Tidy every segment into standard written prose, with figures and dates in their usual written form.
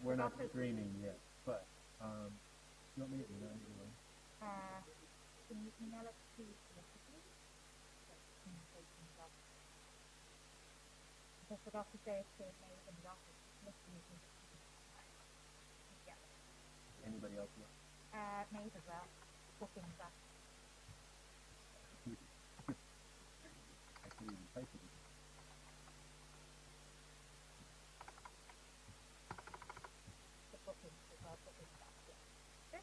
we're not streaming yet, but you want me to email you? Can you email us to solicitors? I forgot to say it to May in the office. Yeah. Anybody else? May as well. Booking that. I can even type it. The booking as well. Booking that. Yeah. Okay.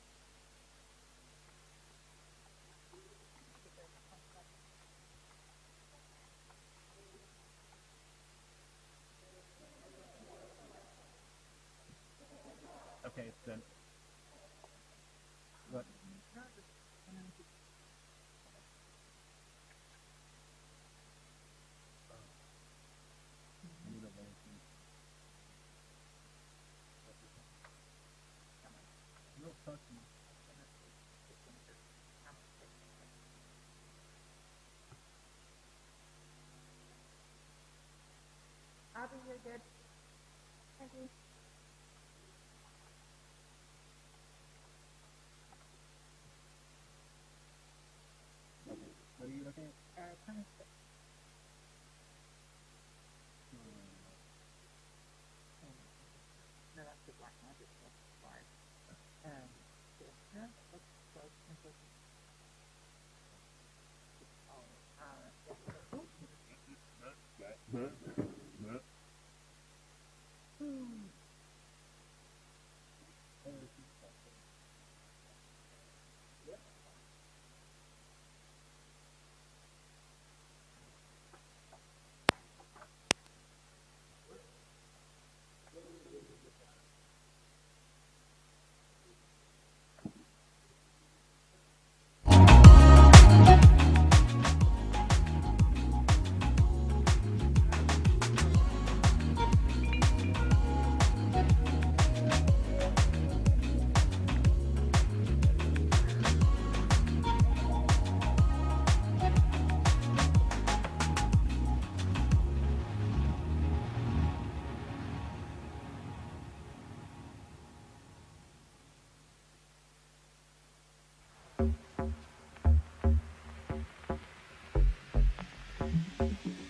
Okay, it's done. What? No, talk to me. Abby, you're good. Thank you. Okay. What are you looking at? 26. No, that's the black magic. That's fine. Yeah, that's close.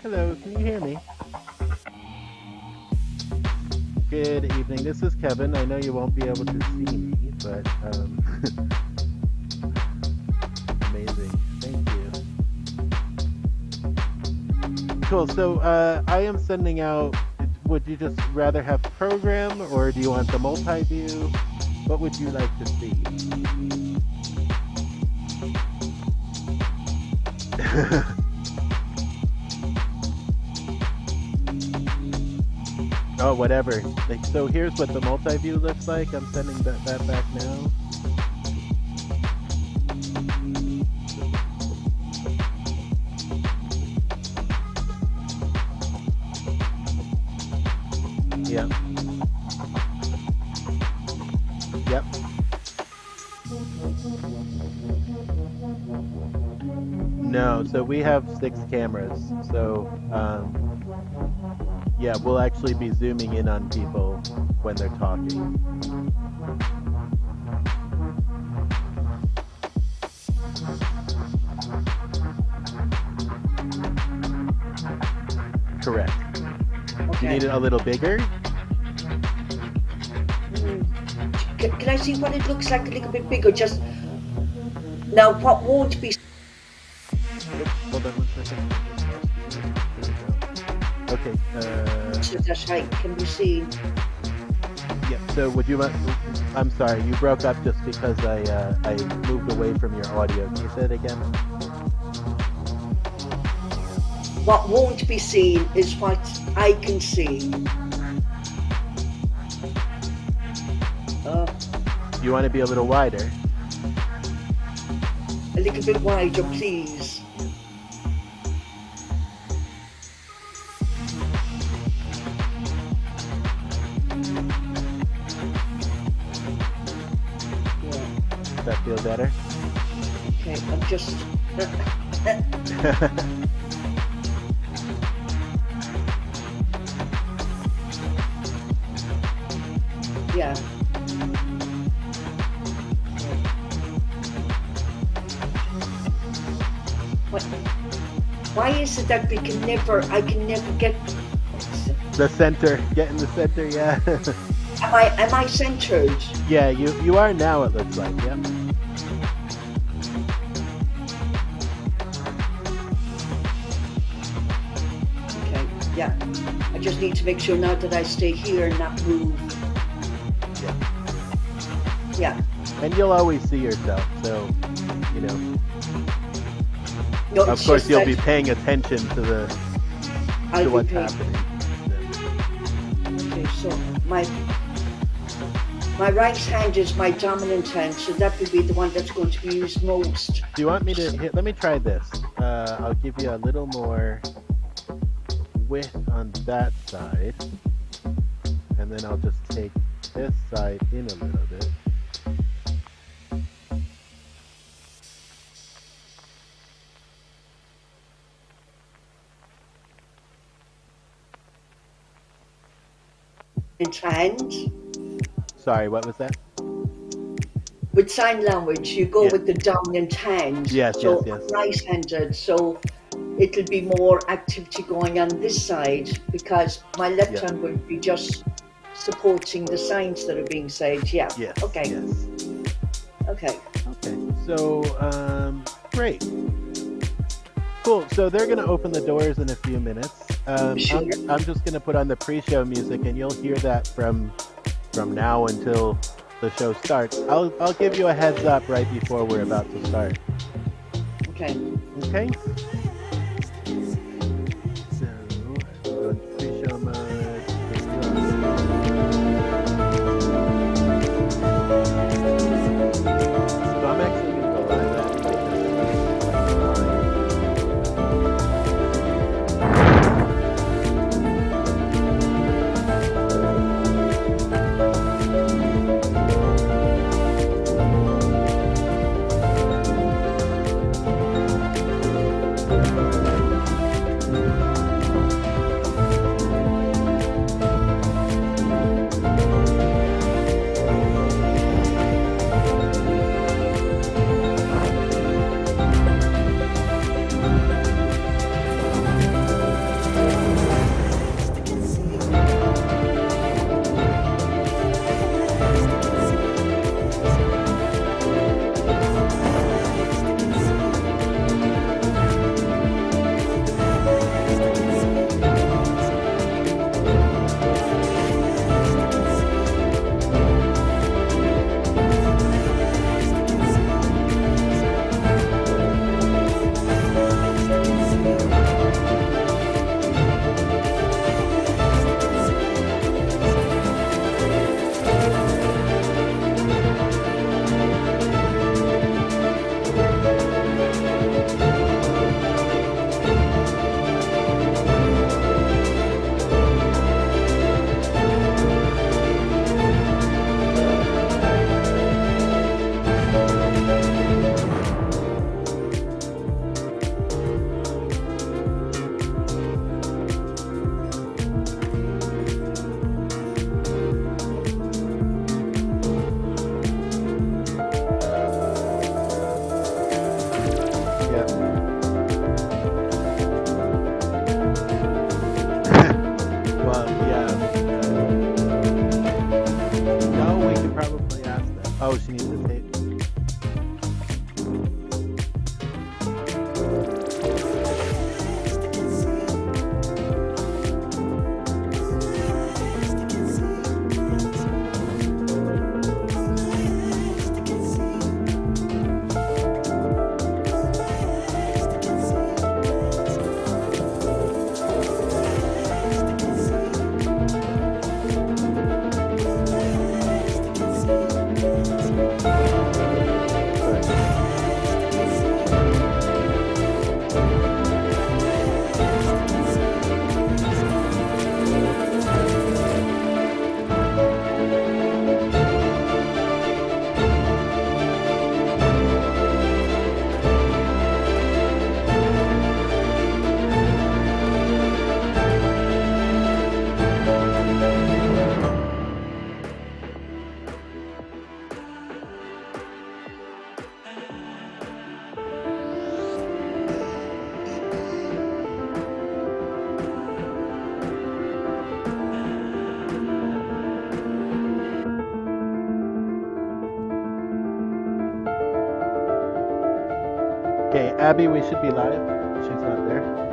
Hello, can you hear me? Good evening, this is Kevin. I know you won't be able to see me, but amazing. Thank you. Cool, so I am sending out, would you just rather have program or do you want the multi-view? What would you like to see? Oh, whatever. So here's what the multi-view looks like. I'm sending that back now. Yep. Yep. No, so we have 6 cameras. So, yeah, we'll actually be zooming in on people when they're talking. Correct. Okay. You need it a little bigger? Can I see what it looks like a little bit bigger? Just now, what won't be... Hold on 1 second. Okay. So that height can be seen. Yeah. So would you? I'm sorry, you broke up just because I moved away from your audio. Can you say it again? What won't be seen is what I can see. You want to be a little wider? A little bit wider, please. Does that feel better? Okay, I'm just... yeah. What? Why is it that I can never get? The center, get in the center, yeah. Am I centered? Yeah, you are now. It looks like, yep. Okay, yeah. I just need to make sure now that I stay here and not move. Yeah. Yeah. And you'll always see yourself, so you know. No, Of it's course, just you'll that be paying attention to I'll be what's paying. happening. Okay, so my right hand is my dominant hand, so that would be the one that's going to be used most. Do you want me to hit? Let me try this. I'll give you a little more width on that side, and then I'll just take this side in a little bit. Hand. Sorry, what was that? With sign language, you go Yeah. with the dominant hand. Yes, so yes. I'm right-handed, so it'll be more activity going on this side because my left Yeah. hand would be just supporting the signs that are being said. Yeah. Yes. Okay. Yes. Okay. Okay. So, great. Cool. So they're gonna open the doors in a few minutes. Sure. I'm just gonna put on the pre-show music, and you'll hear that from now until the show starts. I'll give you a heads up right before we're about to start. Okay. Okay. So go into pre-show mode. So I'm actually gonna go live at it because Okay, Abby, we should be live. She's not there.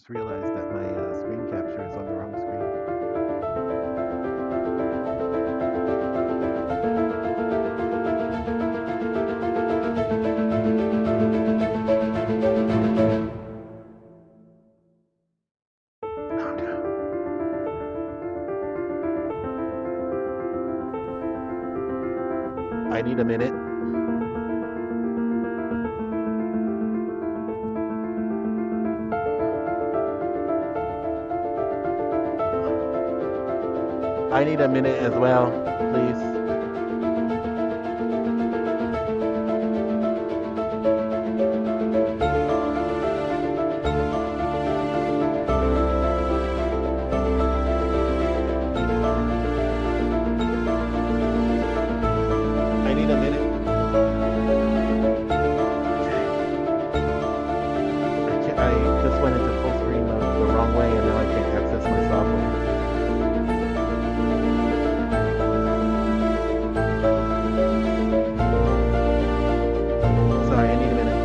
just realized that my screen capture is on the wrong screen. Oh no. I need a minute. I need a minute as well, please. I need a minute. I just went into full screen mode the wrong way and now I can't access my software. Sorry, I need a minute.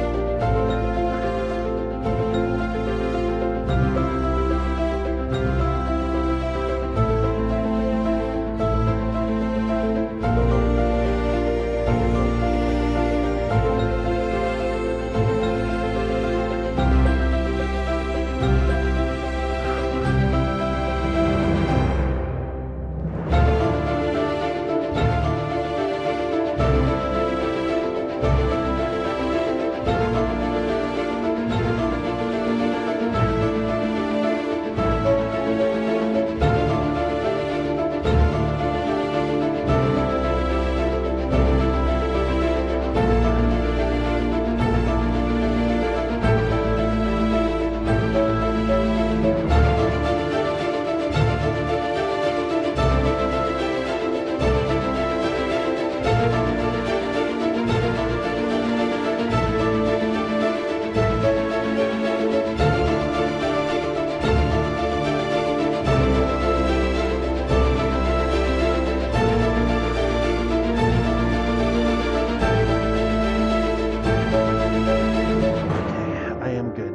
I am good.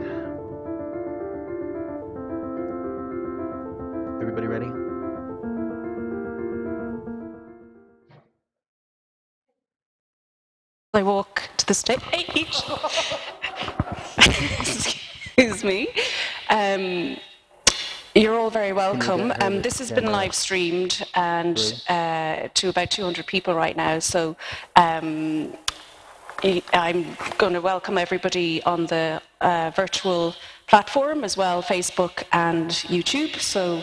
Everybody ready? I walk to the stage. Excuse me. You're all very welcome. get her to This has stand been up? live streamed and to about 200 people right now. So I'm going to welcome everybody on the virtual platform as well, Facebook and YouTube. So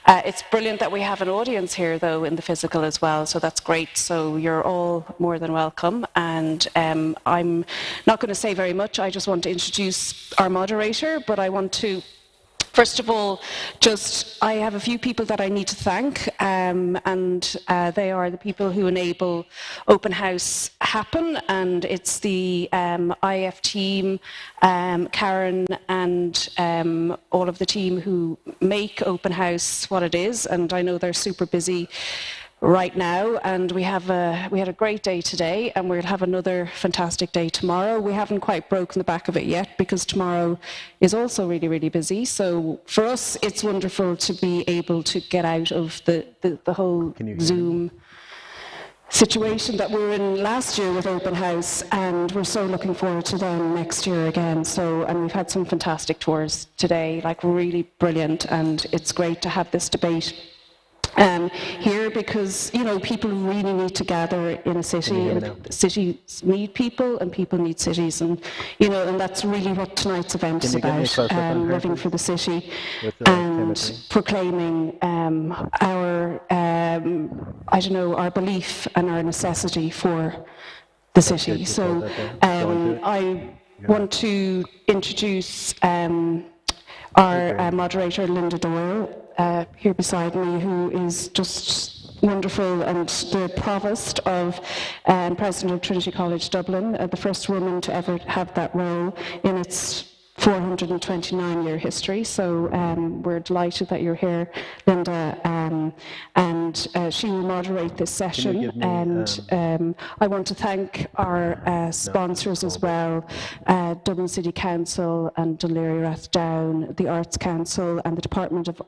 it's brilliant that we have an audience here, though, in the physical as well. So that's great. So you're all more than welcome. And I'm not going to say very much. I just want to introduce our moderator, but I want to first of all, I have a few people that I need to thank, and they are the people who enable Open House happen, and it's the IF team, Karen, and all of the team who make Open House what it is, and I know they're super busy right now, and we had a great day today, and we'll have another fantastic day tomorrow. We haven't quite broken the back of it yet because tomorrow is also really, really busy. So for us, it's wonderful to be able to get out of the whole Zoom situation that we were in last year with Open House, and we're so looking forward to them next year again. And we've had some fantastic tours today, like really brilliant, and it's great to have this debate here, because people really need to gather in a city, and cities need people and people need cities, and and that's really what tonight's event is about, living for the city and proclaiming our our belief and our necessity for the city. So I want to introduce our moderator, Linda Doyle, here beside me, who is just wonderful, and the provost of President of Trinity College Dublin, the first woman to ever have that role in its 429-year history. So we're delighted that you're here, Linda, and she will moderate this session. give me, And I want to thank our sponsors as well, Dublin City Council and Dunleary Rathdown, the Arts Council and the Department of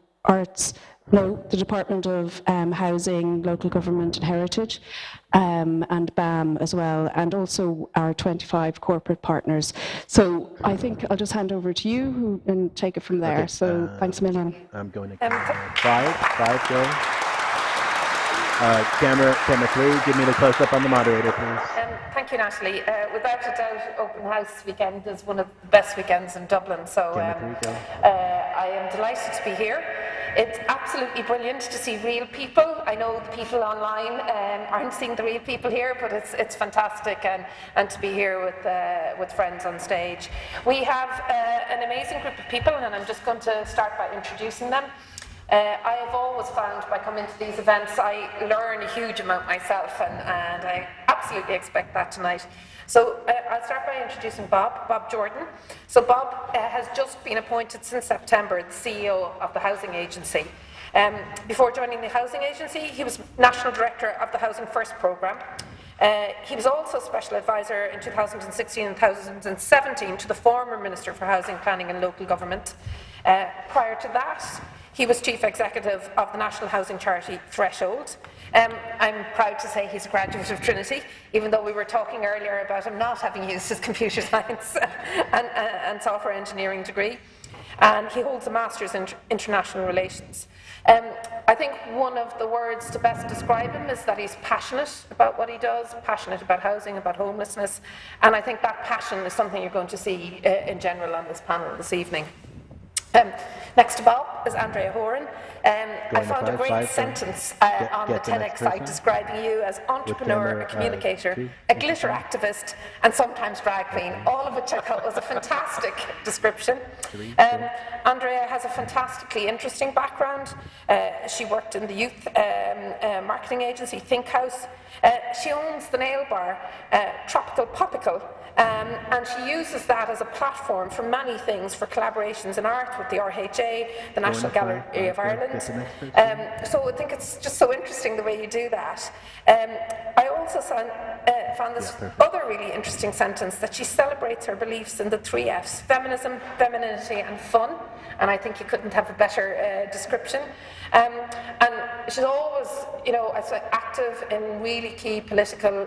the Department of Housing, Local Government and Heritage, and BAM as well, and also our 25 corporate partners. So I think I'll just hand over to you and take it from there. Okay, So thanks a million. I'm going to five go. Camera 3, give me the close-up on the moderator, please. Thank you, Natalie. Without a doubt, Open House weekend is one of the best weekends in Dublin, so Camera 3, go. I am delighted to be here. It's absolutely brilliant to see real people. I know the people online aren't seeing the real people here, but it's fantastic, and to be here with friends on stage. We have an amazing group of people, and I'm just going to start by introducing them. I have always found by coming to these events I learn a huge amount myself, and I absolutely expect that tonight. So I'll start by introducing Bob Jordan. So Bob has just been appointed since September the CEO of the Housing Agency. Before joining the Housing Agency, he was National Director of the Housing First programme. He was also Special Advisor in 2016 and 2017 to the former Minister for Housing, Planning and Local Government. Prior to that, he was Chief Executive of the National Housing Charity Threshold. I'm proud to say he's a graduate of Trinity, even though we were talking earlier about him not having used his computer science and software engineering degree. And he holds a Master's in International Relations. I think one of the words to best describe him is that he's passionate about what he does, passionate about housing, about homelessness, and I think that passion is something you're going to see in general on this panel this evening. Next to Bob is Andrea Horan. I found a great sentence on the TEDx site describing you as entrepreneur, a communicator, a glitter activist, and sometimes drag queen, all of which I thought was a fantastic description. Andrea has a fantastically interesting background. She worked in the youth marketing agency Think House. She owns the nail bar Tropical Popical, and she uses that as a platform for many things, for collaborations in art with the RHA, the National Gallery of Ireland. So I think it's just so interesting the way you do that. I also found this other really interesting sentence, that she celebrates her beliefs in the 3 Fs, feminism, femininity and fun, and I think you couldn't have a better description. And she's always, active in really key political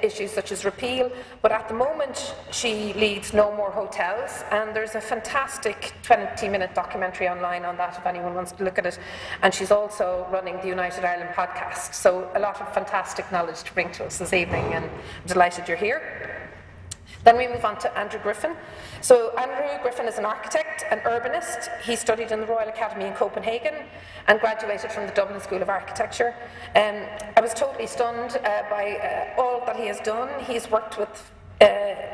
issues such as repeal, but at the moment she leads No More Hotels, and there's a fantastic 20-minute documentary online on that if anyone wants to look at it, and she's also running the United Ireland podcast, so a lot of fantastic knowledge to bring to us this evening, and I'm delighted you're here. Then we move on to Andrew Griffin. So Andrew Griffin is an architect and urbanist. He studied in the Royal Academy in Copenhagen and graduated from the Dublin School of Architecture. I was totally stunned by all that he has done. He's worked with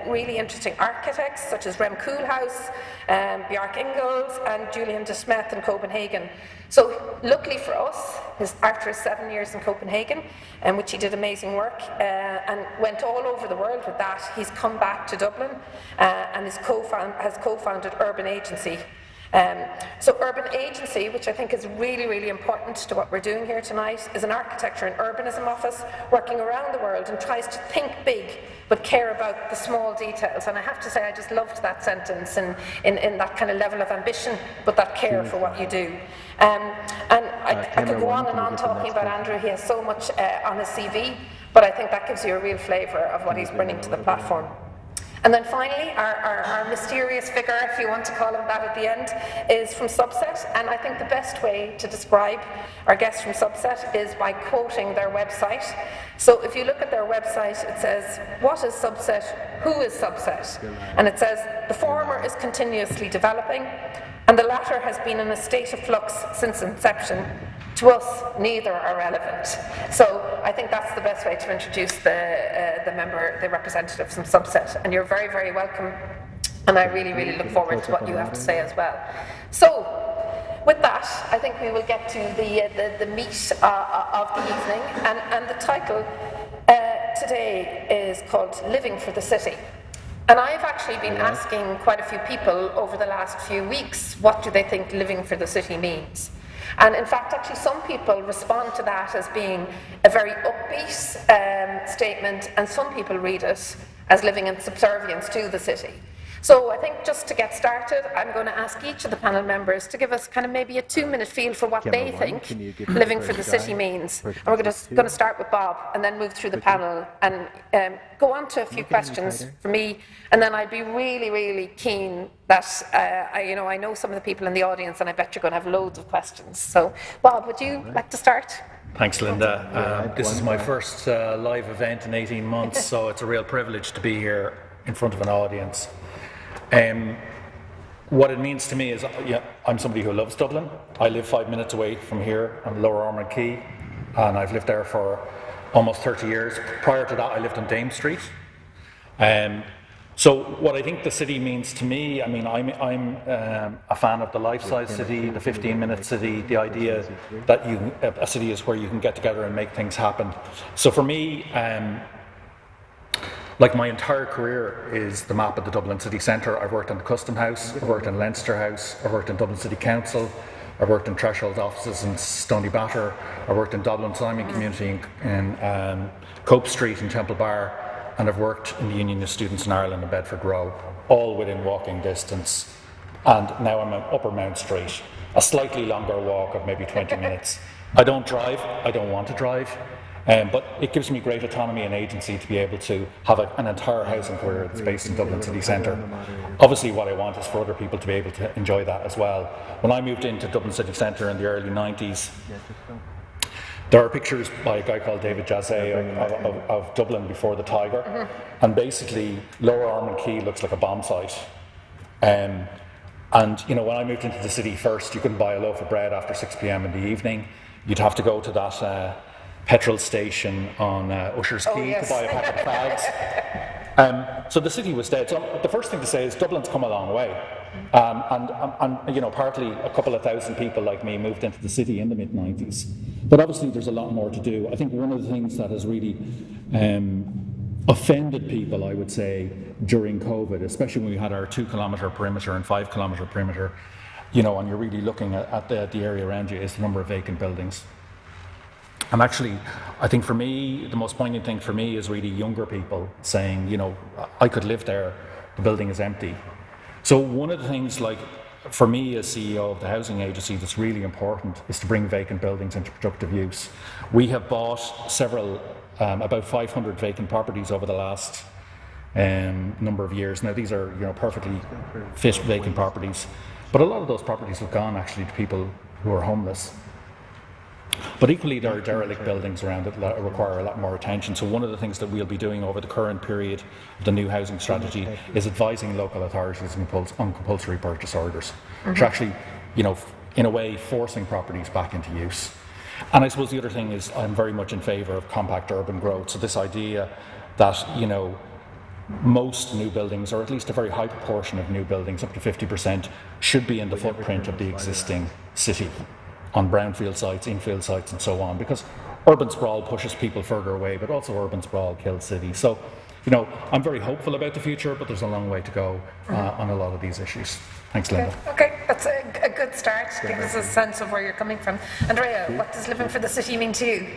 really interesting architects such as Rem Koolhaus, Bjarke Ingels and Julian de Smet in Copenhagen. So luckily for us, after his 7 years in Copenhagen, in which he did amazing work and went all over the world with that, he's come back to Dublin and has co-founded Urban Agency. So Urban Agency, which I think is really, really important to what we're doing here tonight, is an architecture and urbanism office working around the world and tries to think big but care about the small details. And I have to say, I just loved that sentence in that kind of level of ambition, but that care for what you do. And I could go on and on talking about Andrew. He has so much on his CV, but I think that gives you a real flavour of what he's bringing to the platform. And then finally, our mysterious figure, if you want to call him that at the end, is from Subset. And I think the best way to describe our guest from Subset is by quoting their website. So if you look at their website, it says, "What is Subset? Who is Subset?" And it says, "The former is continuously developing, and the latter has been in a state of flux since inception. To us, neither are relevant." So I think that's the best way to introduce the representative from Subset. And you're very, very welcome. And I really, really look forward to what you have to say as well. So with that, I think we will get to the meat of the evening. And the title today is called Living for the City. And I've actually been asking quite a few people over the last few weeks, what do they think living for the city means? And in fact, actually, some people respond to that as being a very upbeat statement, and some people read it as living in subservience to the city. So I think just to get started, I'm going to ask each of the panel members to give us kind of maybe a 2-minute feel for what they think living for the city means. And we're going to start with Bob and then move through the panel and go on to a few questions for me. And then I'd be really, really keen that, I know some of the people in the audience, and I bet you're going to have loads of questions. So Bob, would you like to start? Thanks, Linda. This is my first live event in 18 months, so it's a real privilege to be here in front of an audience. What it means to me is, I'm somebody who loves Dublin. I live 5 minutes away from here on Lower Ormond Quay, and I've lived there for almost 30 years. Prior to that, I lived on Dame Street. So what I think the city means to me, I mean, I'm a fan of the life-size city, the 15-minute city, the idea that a city is where you can get together and make things happen. So for me, like my entire career is the map of the Dublin city centre. I've worked in the Custom House, I've worked in Leinster House, I've worked in Dublin City Council, I've worked in Threshold offices in Stony Batter, I've worked in Dublin Simon community in Cope Street in Temple Bar, and I've worked in the Union of Students in Ireland in Bedford Row, all within walking distance. And now I'm on Upper Mount Street, a slightly longer walk of maybe 20 minutes. I don't drive, I don't want to drive. But it gives me great autonomy and agency to be able to have an entire housing career that's based in Dublin city centre. Obviously what I want is for other people to be able to enjoy that as well. When I moved into Dublin city centre in the early 90s, there are pictures by a guy called David Jazay of Dublin before the Tiger, and basically Lower Ormond Quay looks like a bomb site. And when I moved into the city first, you couldn't buy a loaf of bread after 6 p.m. in the evening. You'd have to go to that petrol station on Usher's Quay to buy a packet of fags. So the city was dead. So the first thing to say is Dublin's come a long way. And partly a couple of thousand people like me moved into the city in the mid-90s. But obviously there's a lot more to do. I think one of the things that has really offended people, I would say, during COVID, especially when we had our 2-kilometre perimeter and 5-kilometre perimeter, and you're really looking at the area around you, is the number of vacant buildings. And actually, I think for me, the most poignant thing for me is really younger people saying, I could live there, the building is empty. So one of the things, like, for me as CEO of the housing agency that's really important is to bring vacant buildings into productive use. We have bought several, about 500 vacant properties over the last number of years. Now these are perfectly fit vacant properties, but a lot of those properties have gone actually to people who are homeless. But equally, there are derelict buildings around it that require a lot more attention. So one of the things that we'll be doing over the current period of the new housing strategy is advising local authorities on compulsory purchase orders, which are actually, in a way, forcing properties back into use. And I suppose the other thing is I'm very much in favour of compact urban growth. So this idea that, most new buildings, or at least a very high proportion of new buildings, up to 50%, should be in the footprint of the existing city, on brownfield sites, infield sites, and so on, because urban sprawl pushes people further away, but also urban sprawl kills cities. So, I'm very hopeful about the future, but there's a long way to go on a lot of these issues. Thanks, Linda. Okay, that's a good start. Give us a sense of where you're coming from. Andrea, what does living for the city mean to you?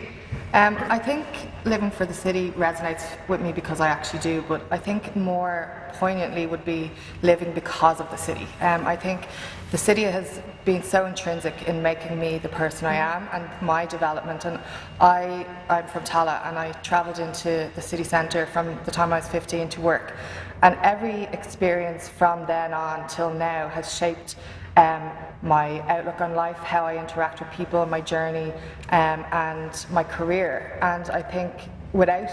I think living for the city resonates with me because I actually do, but I think more poignantly would be living because of the city. I think the city has been so intrinsic in making me the person I am and my development. And I'm from Tala, and I travelled into the city centre from the time I was 15 to work. And every experience from then on till now has shaped my outlook on life, how I interact with people, my journey, and my career. And I think without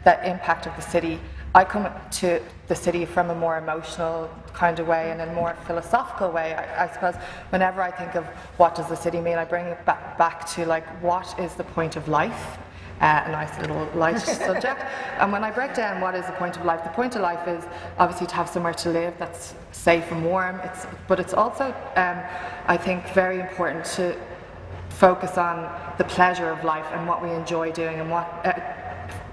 that impact of the city, I come to the city from a more emotional kind of way and a more philosophical way. I suppose whenever I think of what does the city mean, I bring it back to what is the point of life? A nice little light subject. And when I break down what is the point of life is obviously to have somewhere to live that's safe and warm. But it's also, I think, very important to focus on the pleasure of life and what we enjoy doing and what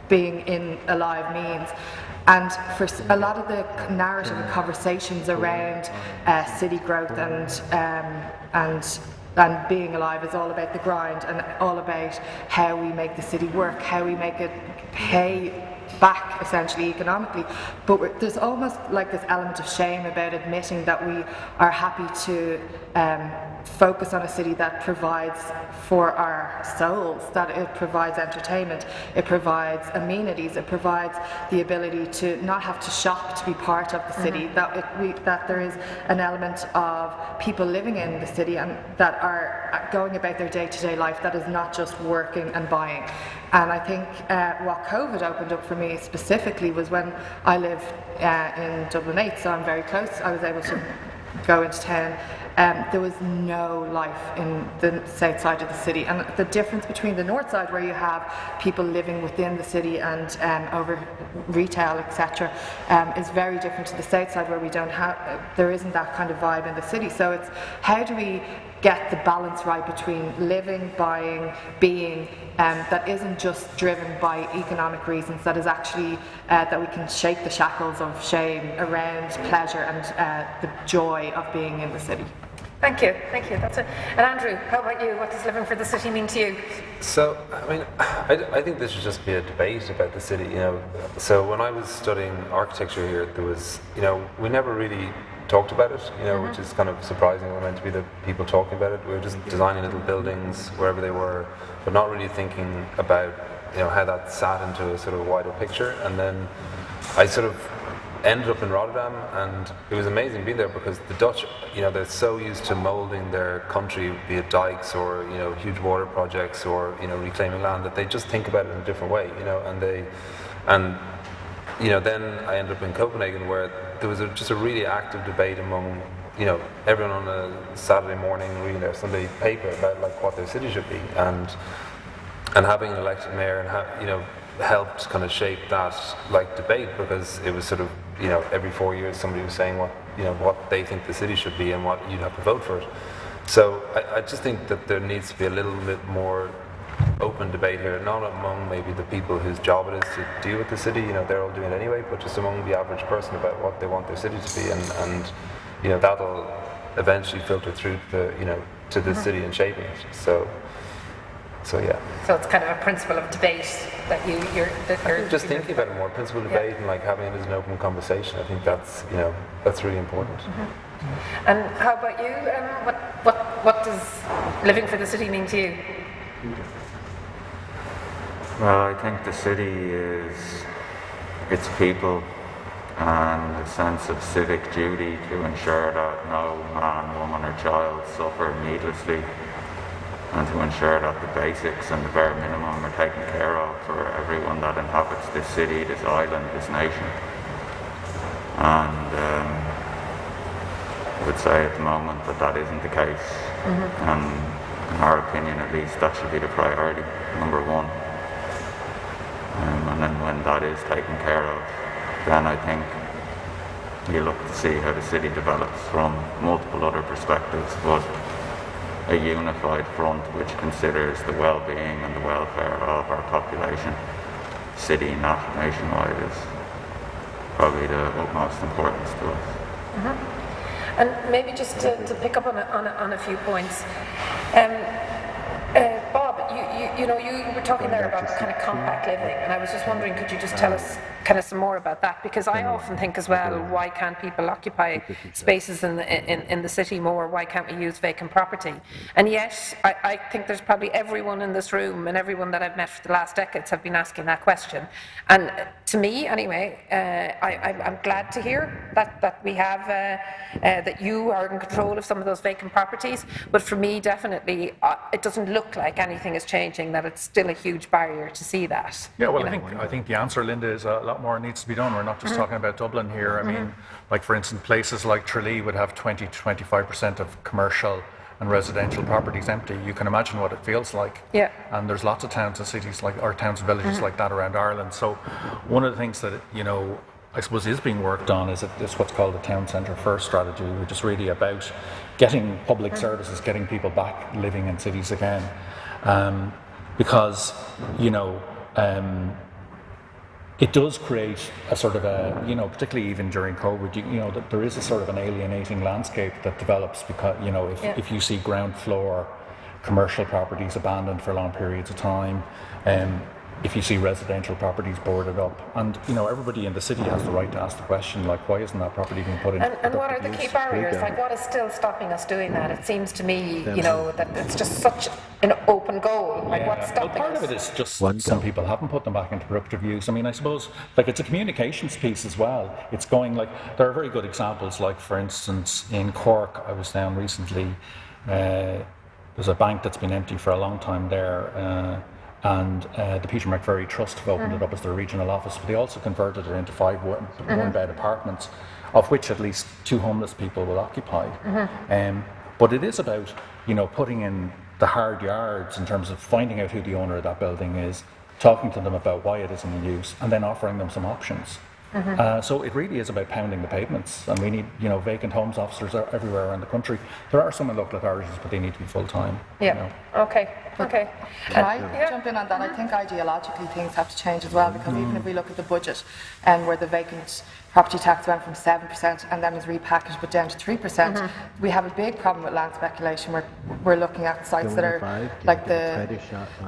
being in alive means. And for a lot of the narrative and conversations around city growth and being alive is all about the grind and all about how we make the city work, how we make it pay back essentially economically. But there's almost like this element of shame about admitting that we are happy to focus on a city that provides for our souls, that it provides entertainment, it provides amenities, it provides the ability to not have to shop to be part of the city, that there is an element of people living in the city and that are going about their day-to-day life that is not just working and buying. And I think what COVID opened up for me specifically was when I live in Dublin 8, so I'm very close. I was able to go into town. There was no life in the south side of the city, and the difference between the north side, where you have people living within the city and over retail, etc., is very different to the south side, where there isn't that kind of vibe in the city. So it's how do we get the balance right between living, buying, being, that isn't just driven by economic reasons, that is actually that we can shake the shackles of shame around pleasure and the joy of being in the city. Thank you, that's it. And Andrew, how about you? What does living for the city mean to you? So, I mean, I think this should just be a debate about the city, you know. So when I was studying architecture here, there was, you know, we never really talked about it, you know, which is kind of surprising. We're meant to be the people talking about it. We were just designing little buildings wherever they were, but not really thinking about, you know, how that sat into a sort of wider picture. And then I sort of ended up in Rotterdam, and it was amazing being there because the Dutch, you know, they're so used to moulding their country, be it dikes or, you know, huge water projects or, you know, reclaiming land, that they just think about it in a different way, you know, and you know, then I ended up in Copenhagen, where there was just a really active debate among, you know, everyone on a Saturday morning reading their Sunday paper about like what their city should be, and having an elected mayor and you know, helped kind of shape that like debate, because it was sort of, you know, every 4 years somebody was saying what, you know, what they think the city should be and what you'd have to vote for it. So I just think that there needs to be a little bit more open debate here, not among maybe the people whose job it is to deal with the city, you know, they're all doing it anyway, but just among the average person about what they want their city to be, and you know, that'll eventually filter through to, you know, to the city and shaping it. So yeah. So it's kind of a principle of debate that you're just thinking about it more, principle debate, and like having it as an open conversation. I think that's, you know, that's really important. And how about you? What does living for the city mean to you? Well, I think the city is its people and a sense of civic duty to ensure that no man, woman or child suffer needlessly, and to ensure that the basics and the bare minimum are taken care of for everyone that inhabits this city, this island, this nation. And I would say at the moment that isn't the case. And in our opinion at least, that should be the priority, number one. And then when that is taken care of, then I think you look to see how the city develops from multiple other perspectives, but a unified front which considers the well-being and the welfare of our population, city and nationwide, is probably the utmost importance to us. And maybe just to pick up on a few points, Bob, you know, you were talking there about kind of compact living, and I was just wondering, could you just tell us kind of some more about that? Because I often think as well, why can't people occupy spaces in the city more? Why can't we use vacant property? And yet, I think there's probably everyone in this room and everyone that I've met for the last decades have been asking that question. And to me, anyway, I'm glad to hear that we have that you are in control of some of those vacant properties. But for me, definitely, it doesn't look like anything is changing. That it's still a huge barrier to see that. Yeah, well, I think the answer, Linda, is a lot more needs to be done. We're not just talking about Dublin here. I mean, like for instance, places like Tralee would have 20 to 25% of commercial and residential properties empty. You can imagine what it feels like. Yeah. And there's lots of towns and cities like, or towns and villages like that around Ireland. So one of the things that, you know, I suppose is being worked on is what's called the town centre first strategy, which is really about getting public services, getting people back living in cities again. Because, you know, it does create a sort of a, you know, particularly even during COVID, you know, that there is a sort of an alienating landscape that develops because, you know, if you see ground floor commercial properties abandoned for long periods of time, if you see residential properties boarded up, and you know, everybody in the city has the right to ask the question, like, why isn't that property being put in? And what are the key barriers? Like, what is still stopping us doing that? It seems to me, you know, that it's just such an open goal. Like, what's stopping us? Part of it is just some people haven't put them back into productive use. I mean, I suppose, like, it's a communications piece as well. It's going, like, there are very good examples, like, for instance, in Cork, I was down recently, there's a bank that's been empty for a long time there, and the Peter McVerry Trust have opened it up as their regional office, but they also converted it into 5 one-bed apartments, of which at least 2 homeless people will occupy. But it is about, you know, putting in the hard yards in terms of finding out who the owner of that building is, talking to them about why it isn't in use, and then offering them some options. So it really is about pounding the pavements, and we need, you know, vacant homes officers everywhere around the country. There are some in local authorities, but they need to be full-time. Yeah. You know. Okay. Can I jump in on that? I think ideologically things have to change as well, because even if we look at the budget and where the vacant property tax went from 7% and then was repackaged but down to 3%, we have a big problem with land speculation. We're looking at sites that are like the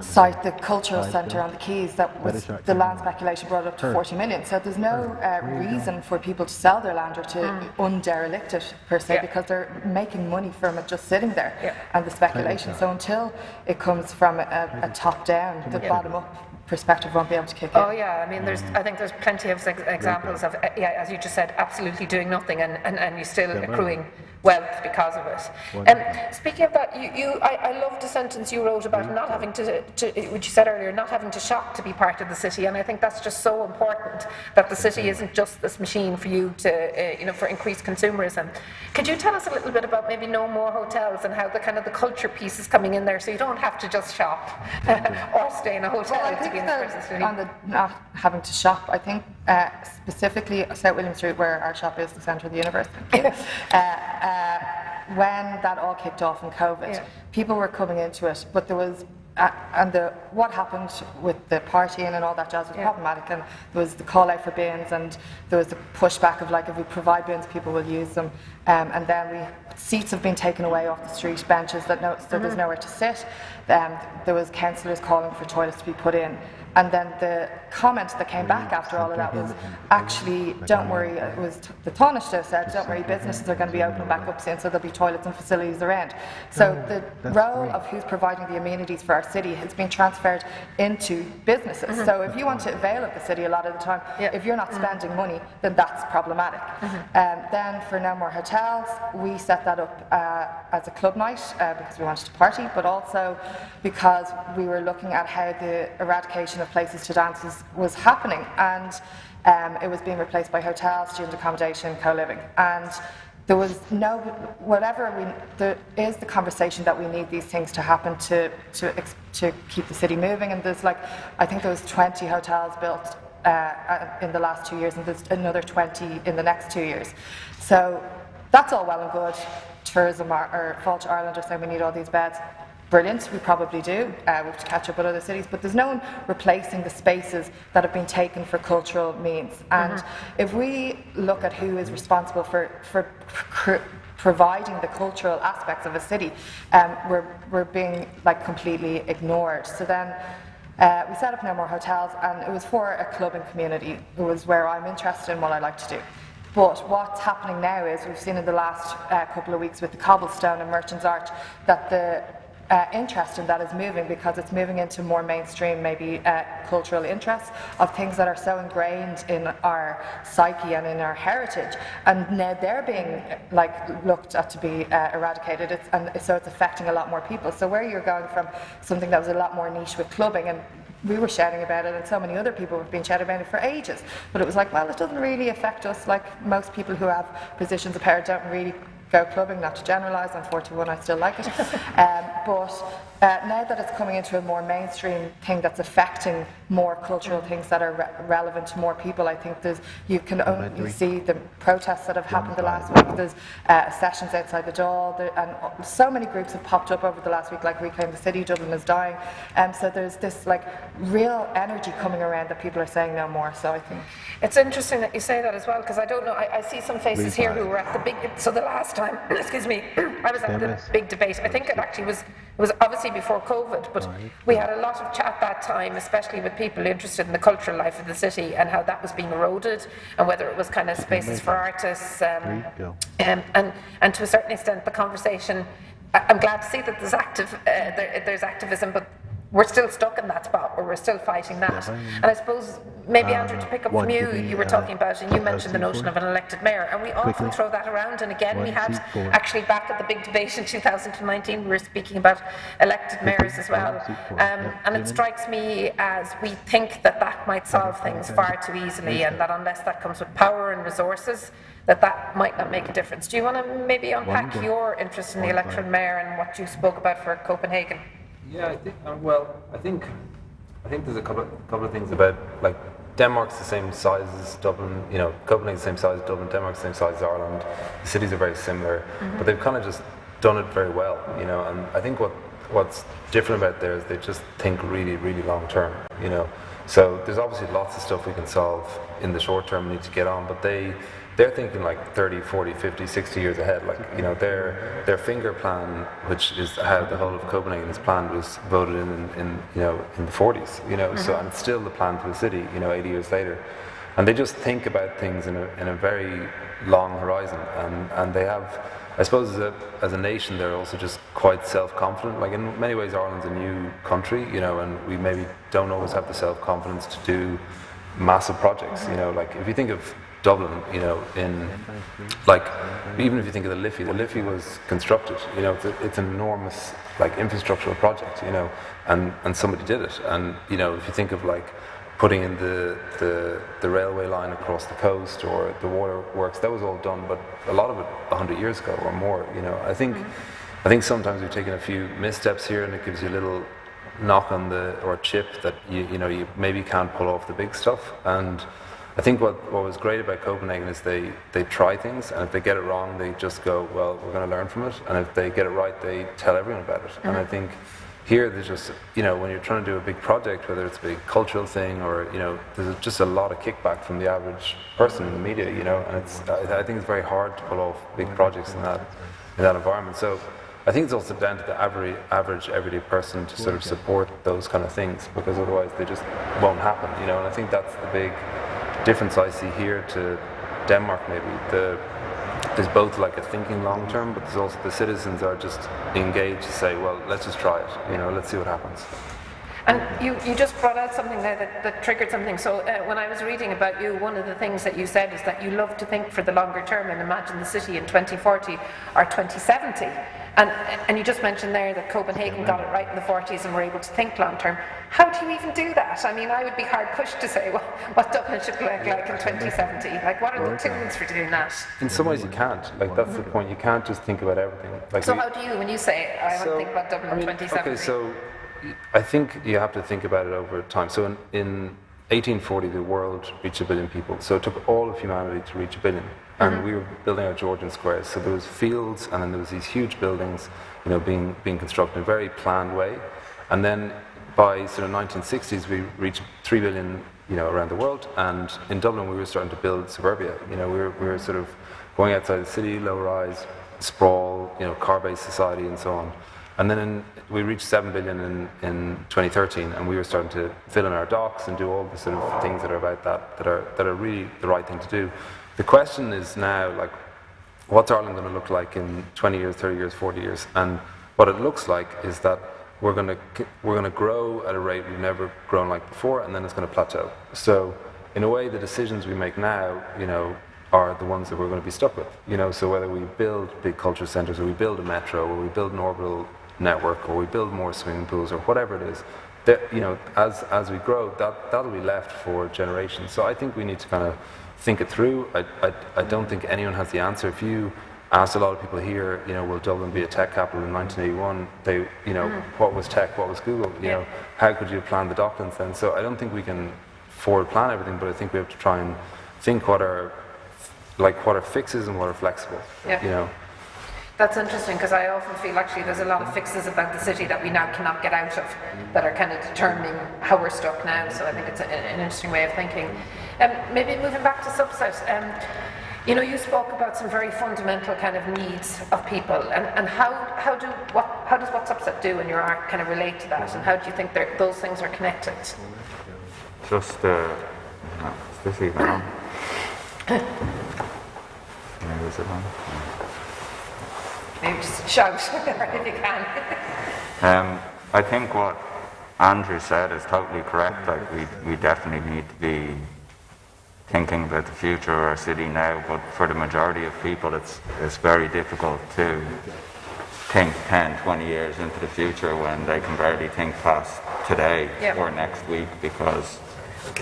site, the cultural centre on the Quays, that was the land speculation brought up to 40 million. So there's no reason for people to sell their land or to underelict it per se, because they're making money from it just sitting there and the speculation. So until it comes from a top down, the bottom up perspective won't be able to kick in. Oh yeah, I mean, I think there's plenty of examples of, as you just said, absolutely doing nothing and you're still accruing wealth because of it. Speaking of that, I loved the sentence you wrote about not having to, which you said earlier, not having to shop to be part of the city, and I think that's just so important, that the city isn't just this machine for you to, you know, for increased consumerism. Could you tell us a little bit about maybe No More Hotels and how the kind of the culture piece is coming in there, so you don't have to just shop or stay in a hotel to be in the city? On the not having to shop, I think specifically South William Street, where our shop is, the centre of the universe, when that all kicked off in COVID, people were coming into it, but there was what happened with the partying and all that jazz was problematic, and there was the call out for bins, and there was the pushback of, like, if we provide bins, people will use them, and then seats have been taken away off the street, benches so there's nowhere to sit. There was councillors calling for toilets to be put in. And then the comment that came back after all of that was, actually, don't worry, it was the Taoiseach said, don't worry, businesses are going to be opening back up soon, so there'll be toilets and facilities around. So the role of who's providing the amenities for our city has been transferred into businesses. So if you want to avail of the city a lot of the time, if you're not spending money, then that's problematic. Then for No More Hotels, we set that up as a club night because we wanted to party, but also because we were looking at how the eradication of places to dance was happening, and it was being replaced by hotels, student accommodation, co-living, and there was there is the conversation that we need these things to happen to keep the city moving, and there's, like, I think there was 20 hotels built in the last 2 years, and there's another 20 in the next 2 years. So that's all well and good. Tourism or Fáilte Ireland are saying we need all these beds. Brilliant, we probably do. We have to catch up with other cities, but there's no one replacing the spaces that have been taken for cultural means. And if we look at who is responsible for providing the cultural aspects of a city, we're being, like, completely ignored. So then we set up No More Hotels, and it was for a clubbing community. It was where I'm interested in what I like to do. But what's happening now is, we've seen in the last couple of weeks with the cobblestone and Merchants Arch, that the interest in that is moving, because it's moving into more mainstream, maybe cultural interests of things that are so ingrained in our psyche and in our heritage, and now they're being, like, looked at to be eradicated, so it's affecting a lot more people. So where you're going from something that was a lot more niche with clubbing, and we were shouting about it, and so many other people have been shouting about it for ages, but it was like, well, it doesn't really affect us. Like, most people who have positions of power don't really go clubbing, not to generalise, I'm 41, I still like it. But Now that it's coming into a more mainstream thing that's affecting more cultural things that are relevant to more people, I think you can only see the protests that have happened the last week. There's sessions outside the Dáil, and so many groups have popped up over the last week, like Reclaim the City, Dublin is Dying. So there's this like real energy coming around that people are saying no more. So I think it's interesting that you say that as well, because I don't know. I see some faces here who were at the big. So the last time, excuse me, I was at the big debate. I think it actually was. It was obviously before COVID, but we had a lot of chat that time, especially with people interested in the cultural life of the city and how that was being eroded, and whether it was kind of spaces for artists, and to a certain extent, the conversation. I'm glad to see that there's activism, but we're still stuck in that spot where we're still fighting that. And I suppose maybe Andrew, to pick up from you were talking about, and you mentioned the notion of an elected mayor, and we often throw that around. And again, we had actually back at the big debate in 2019, we were speaking about elected mayors as well. And it strikes me as we think that might solve things far too easily, and that unless that comes with power and resources, that might not make a difference. Do you want to maybe unpack your interest in the elected mayor and what you spoke about for Copenhagen? Yeah, I think. I think there's a couple of things about, like, Denmark's the same size as Dublin. You know, Copenhagen's the same size as Dublin. Denmark's the same size as Ireland. The cities are very similar, but they've kind of just done it very well. You know, and I think what's different about there is they just think really, really long term. You know, so there's obviously lots of stuff we can solve in the short term. We need to get on, but they're thinking like 30, 40, 50, 60 years ahead. Like, you know, their finger plan, which is how the whole of Copenhagen is planned, was voted in the 40s. You know, so, and it's still the plan for the city. You know, 80 years later, and they just think about things in a very long horizon. And they have, I suppose, as a nation, they're also just quite self-confident. Like, in many ways, Ireland's a new country. You know, and we maybe don't always have the self-confidence to do massive projects. You know, like if you think of Dublin, you know, even if you think of the Liffey was constructed. You know, it's an enormous, like, infrastructural project. You know, and somebody did it. And you know, if you think of like putting in the railway line across the coast or the waterworks, that was all done, but a lot of it 100 years ago or more. You know, I think sometimes we've taken a few missteps here, and it gives you a little knock on or chip that you maybe can't pull off the big stuff. And I think what was great about Copenhagen is they try things, and if they get it wrong, they just go, well, we're going to learn from it. And if they get it right, they tell everyone about it. And I think here there's just, you know, when you're trying to do a big project, whether it's a big cultural thing or, you know, there's just a lot of kickback from the average person in the media, you know, and I think it's very hard to pull off big projects in that environment. So I think it's also down to the average everyday person to sort of support those kind of things, because otherwise they just won't happen, you know. And I think that's the big difference I see here to Denmark. Maybe there's both like a thinking long term, but there's also the citizens are just engaged to say, well, let's just try it, you know, let's see what happens. And you just brought out something there that triggered something. So when I was reading about you, one of the things that you said is that you love to think for the longer term and imagine the city in 2040 or 2070. And you just mentioned there that Copenhagen got it right in the 40s and were able to think long term. How do you even do that? I mean, I would be hard pushed to say, well, what Dublin should look like in 2070. Like, what are the tools for doing that? In some ways you can't. Like, that's the point. You can't just think about everything. Like, so how do you, when you say, I want to think about Dublin in 2070? Okay, so I think you have to think about it over time. So in 1840, the world reached 1 billion people. So it took all of humanity to reach 1 billion. And we were building our Georgian squares. So there was fields, and then there was these huge buildings, you know, being constructed in a very planned way. And then by sort of 1960s, we reached 3 billion, you know, around the world. And in Dublin, we were starting to build suburbia. You know, we were sort of going outside the city, low-rise, sprawl, you know, car-based society, and so on. And then we reached 7 billion in 2013, and we were starting to fill in our docks and do all the sort of things that are about that are really the right thing to do. The question is now, like, what's Ireland going to look like in 20 years, 30 years, 40 years? And what it looks like is that we're going to grow at a rate we've never grown like before, and then it's going to plateau. So, in a way, the decisions we make now, you know, are the ones that we're going to be stuck with. You know, so whether we build big culture centres, or we build a metro, or we build an orbital network, or we build more swimming pools, or whatever it is, that, you know, as we grow, that'll be left for generations. So I think we need to kind of think it through. I don't think anyone has the answer. If you asked a lot of people here, will Dublin be a tech capital in 1981? What was tech, what was Google? How could you have planned the Docklands then? So I don't think we can forward plan everything, but I think we have to try and think what are fixes and what are flexible. That's interesting, because I often feel actually there's a lot of fixes about the city that we now cannot get out of, that are kind of determining how we're stuck now. So I think it's an interesting way of thinking. Maybe moving back to Subset, you spoke about some very fundamental kind of needs of people, and how does what Subset do in your art kind of relate to that, and how do you think those things are connected? Just, is this even on? Maybe is it on? Maybe just shout if you can. I think what Andrew said is totally correct. Like we definitely need to be thinking about the future of our city now, but for the majority of people it's very difficult to think 10, 20 years into the future when they can barely think past today or next week, because is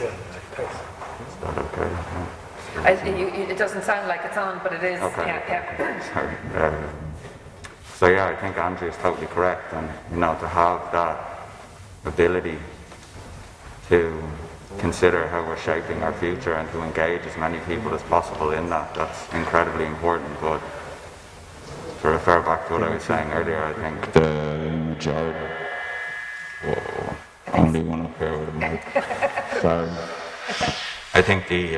that okay? Yeah. It doesn't sound like it's on, but it is. Okay. Yeah. Sorry. So I think Andrew is totally correct, and to have that ability to consider how we're shaping our future and to engage as many people as possible in that's incredibly important. But to refer back to what I was saying earlier, I think the majority... Whoa, only one up here with a mic. Sorry. I think the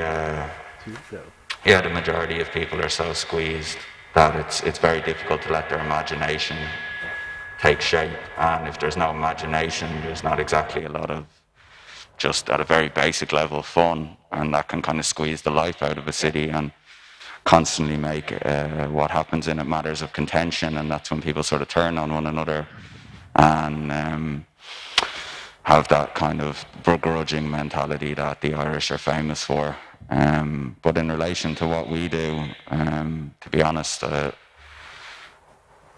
majority of people are so squeezed that it's very difficult to let their imagination take shape. And if there's no imagination, there's not exactly a lot of, just at a very basic level, fun, and that can kind of squeeze the life out of a city and constantly make what happens in it matters of contention, and that's when people sort of turn on one another and have that kind of begrudging mentality that the Irish are famous for. But in relation to what we do, to be honest,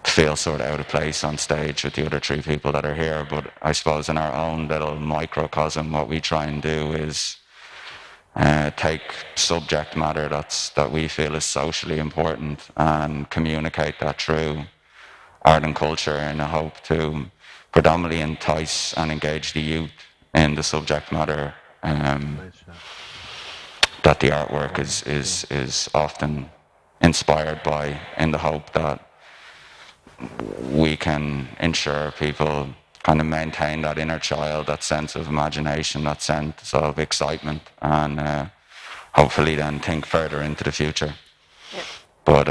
feel sort of out of place on stage with the other three people that are here. But I suppose in our own little microcosm, what we try and do is take subject matter that we feel is socially important and communicate that through art and culture in a hope to predominantly entice and engage the youth in the subject matter that the artwork is often inspired by, in the hope that we can ensure people kind of maintain that inner child, that sense of imagination, that sense of excitement, and hopefully then think further into the future. Yeah. But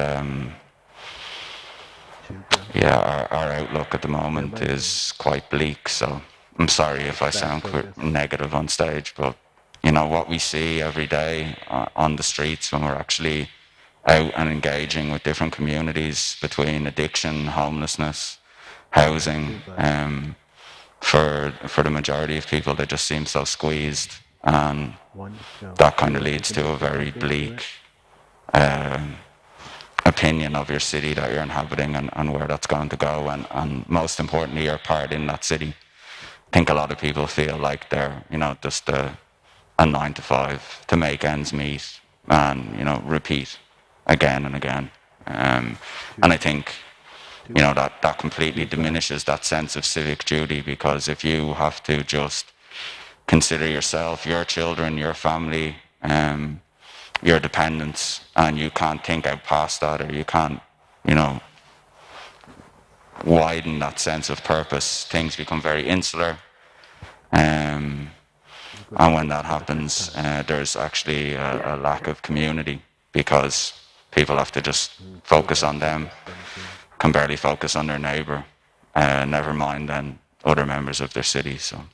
our outlook at the moment is quite bleak, so I'm sorry if I sound negative on stage, but what we see every day on the streets when we're actually out and engaging with different communities between addiction, homelessness, housing, for the majority of people, they just seem so squeezed, and that kind of leads to a very bleak opinion of your city that you're inhabiting and where that's going to go, and most importantly, your part in that city. I think a lot of people feel like they're, just a 9-to-5 to make ends meet and, repeat again and again. And I think, that completely diminishes that sense of civic duty, because if you have to just consider yourself, your children, your family, your dependents, and you can't think out past that, or you can't, widen that sense of purpose, things become very insular. And when that happens, there's actually a lack of community, because people have to just focus on them, can barely focus on their neighbour, never mind then other members of their city. So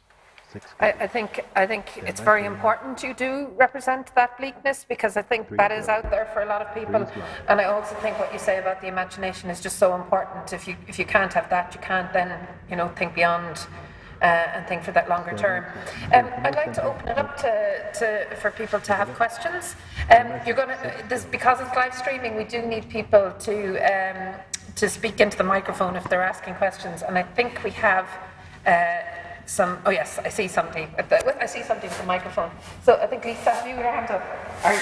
I think it's very important you do represent that bleakness, because I think that is out there for a lot of people, and I also think what you say about the imagination is just so important. If you can't have that, you can't then think beyond and think for that longer term. I'd like to open it up for people to have questions. Because it's live streaming, we do need people to speak into the microphone if they're asking questions, and I think we have some. Oh yes, I see somebody. I see somebody with the microphone. So I think Lisa, have you your hand up? Or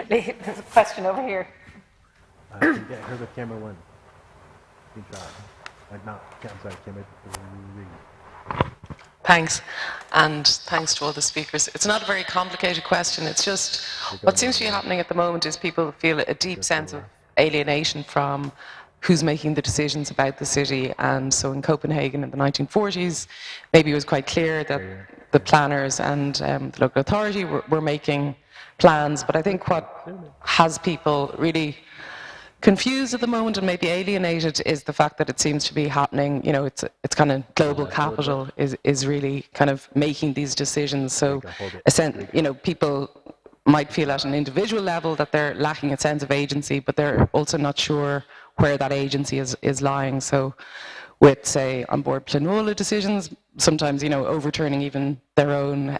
there's a question over here. Can you get her with camera 1? Good job. I'm sorry, camera 3. Thanks, and thanks to all the speakers. It's not a very complicated question. It's just what seems to be happening at the moment is people feel a deep sense of alienation from who's making the decisions about the city. And so in Copenhagen in the 1940s, maybe it was quite clear that the planners and the local authority were making plans. But I think what has people really confused at the moment and maybe alienated is the fact that it seems to be happening, you know, it's kind of global capital is really kind of making these decisions. So, you know, people might feel at an individual level that they're lacking a sense of agency, but they're also not sure where that agency is lying. So with, say, on board Planola decisions, sometimes, you know, overturning even their own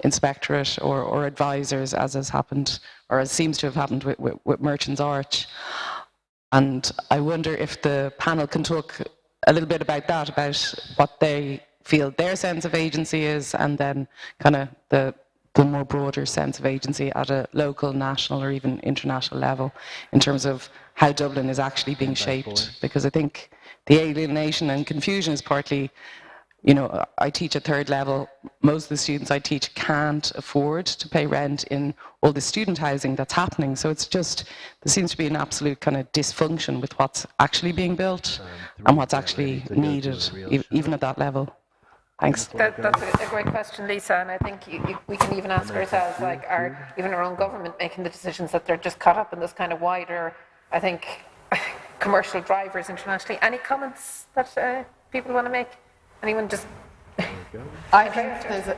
inspectorate or advisors, as has happened, or as seems to have happened with Merchants Arch. And I wonder if the panel can talk a little bit about that, about what they feel their sense of agency is, and then kind of the more broader sense of agency at a local, national, or even international level in terms of how Dublin is actually being shaped. Because I think the alienation and confusion is partly, you know, I teach at third level. Most of the students I teach can't afford to pay rent in all the student housing that's happening. So it's just, there seems to be an absolute kind of dysfunction with what's actually being built and what's actually needed, even at that level. Thanks. That's a great question, Lisa, and I think we can even ask ourselves, like, are even our own government making the decisions that they're just caught up in this kind of wider, I think, commercial drivers internationally. Any comments that people want to make? Anyone just... I think there's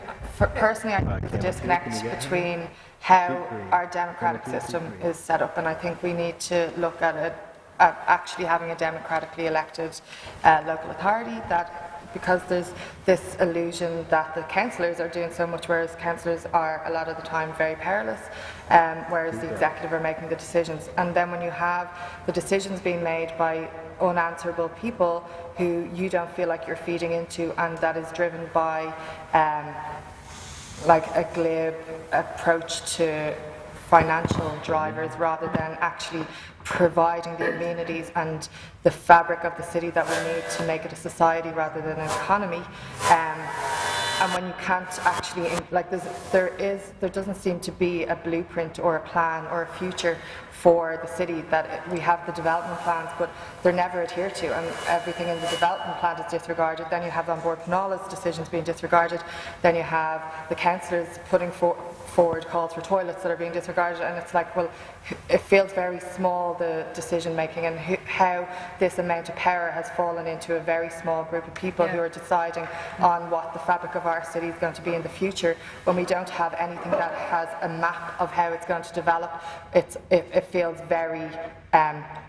personally, I think there's a disconnect between how our democratic system is set up, and I think we need to look at it, at actually having a democratically elected local authority, that because there's this illusion that the councillors are doing so much, whereas councillors are a lot of the time very powerless, whereas the executive are making the decisions. And then when you have the decisions being made by unanswerable people who you don't feel like you're feeding into, and that is driven by like a glib approach to financial drivers rather than actually providing the amenities and the fabric of the city that we need to make it a society rather than an economy. And when you can't actually, like, there doesn't seem to be a blueprint or a plan or a future for the city. That we have the development plans, but they're never adhered to, and everything in the development plan is disregarded. Then you have on board Pinola's decisions being disregarded. Then you have the councillors putting forward calls for toilets that are being disregarded, and it's like, well, it feels very small, the decision making, and how this amount of power has fallen into a very small group of people who are deciding on what the fabric of our city is going to be in the future, when we don't have anything that has a map of how it's going to develop. It feels very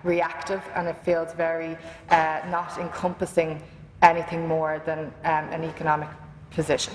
reactive, and it feels very not encompassing anything more than an economic position.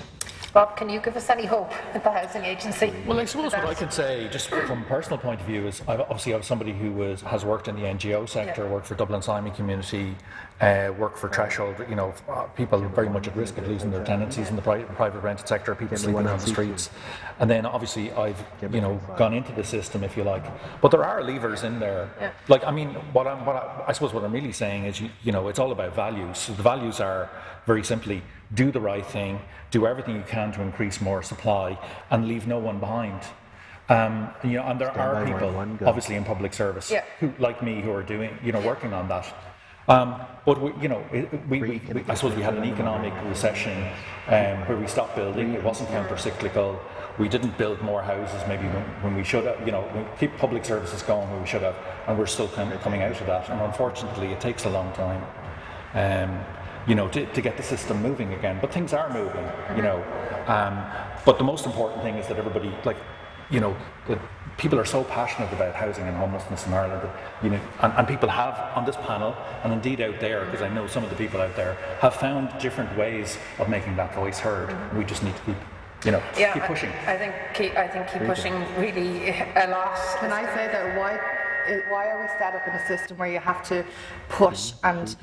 Bob, can you give us any hope at the housing agency? Well, I suppose what I could say, just from a personal point of view, is obviously I was somebody who has worked in the NGO sector, worked for Dublin Simon Community, worked for Threshold. You know, people very much at risk of losing their tenancies in the private rented sector, people sleeping on the streets. And then obviously I've, you know, gone into the system, if you like. But there are levers in there. Yeah. Like, I mean, I suppose what I'm really saying is, you know, it's all about values. So the values are very simply, do the right thing, do everything you can to increase more supply, and leave no one behind. You know, and there are people, obviously in public service, who, like me, who are doing, you know, working on that. But we, you know, I suppose we had an economic recession where we stopped building. It wasn't counter-cyclical. We didn't build more houses maybe when we should have. You know, we keep public services going when we should have, and we're still coming out of that. And unfortunately, it takes a long time. You know, to get the system moving again. But things are moving, you know. But the most important thing is that everybody, like, you know, that people are so passionate about housing and homelessness in Ireland that, you know, and people have on this panel, and indeed out there, because I know some of the people out there, have found different ways of making that voice heard. We just need to keep, you know, keep pushing. I think keep pushing really a lot. Can I say that why are we set up in a system where you have to push and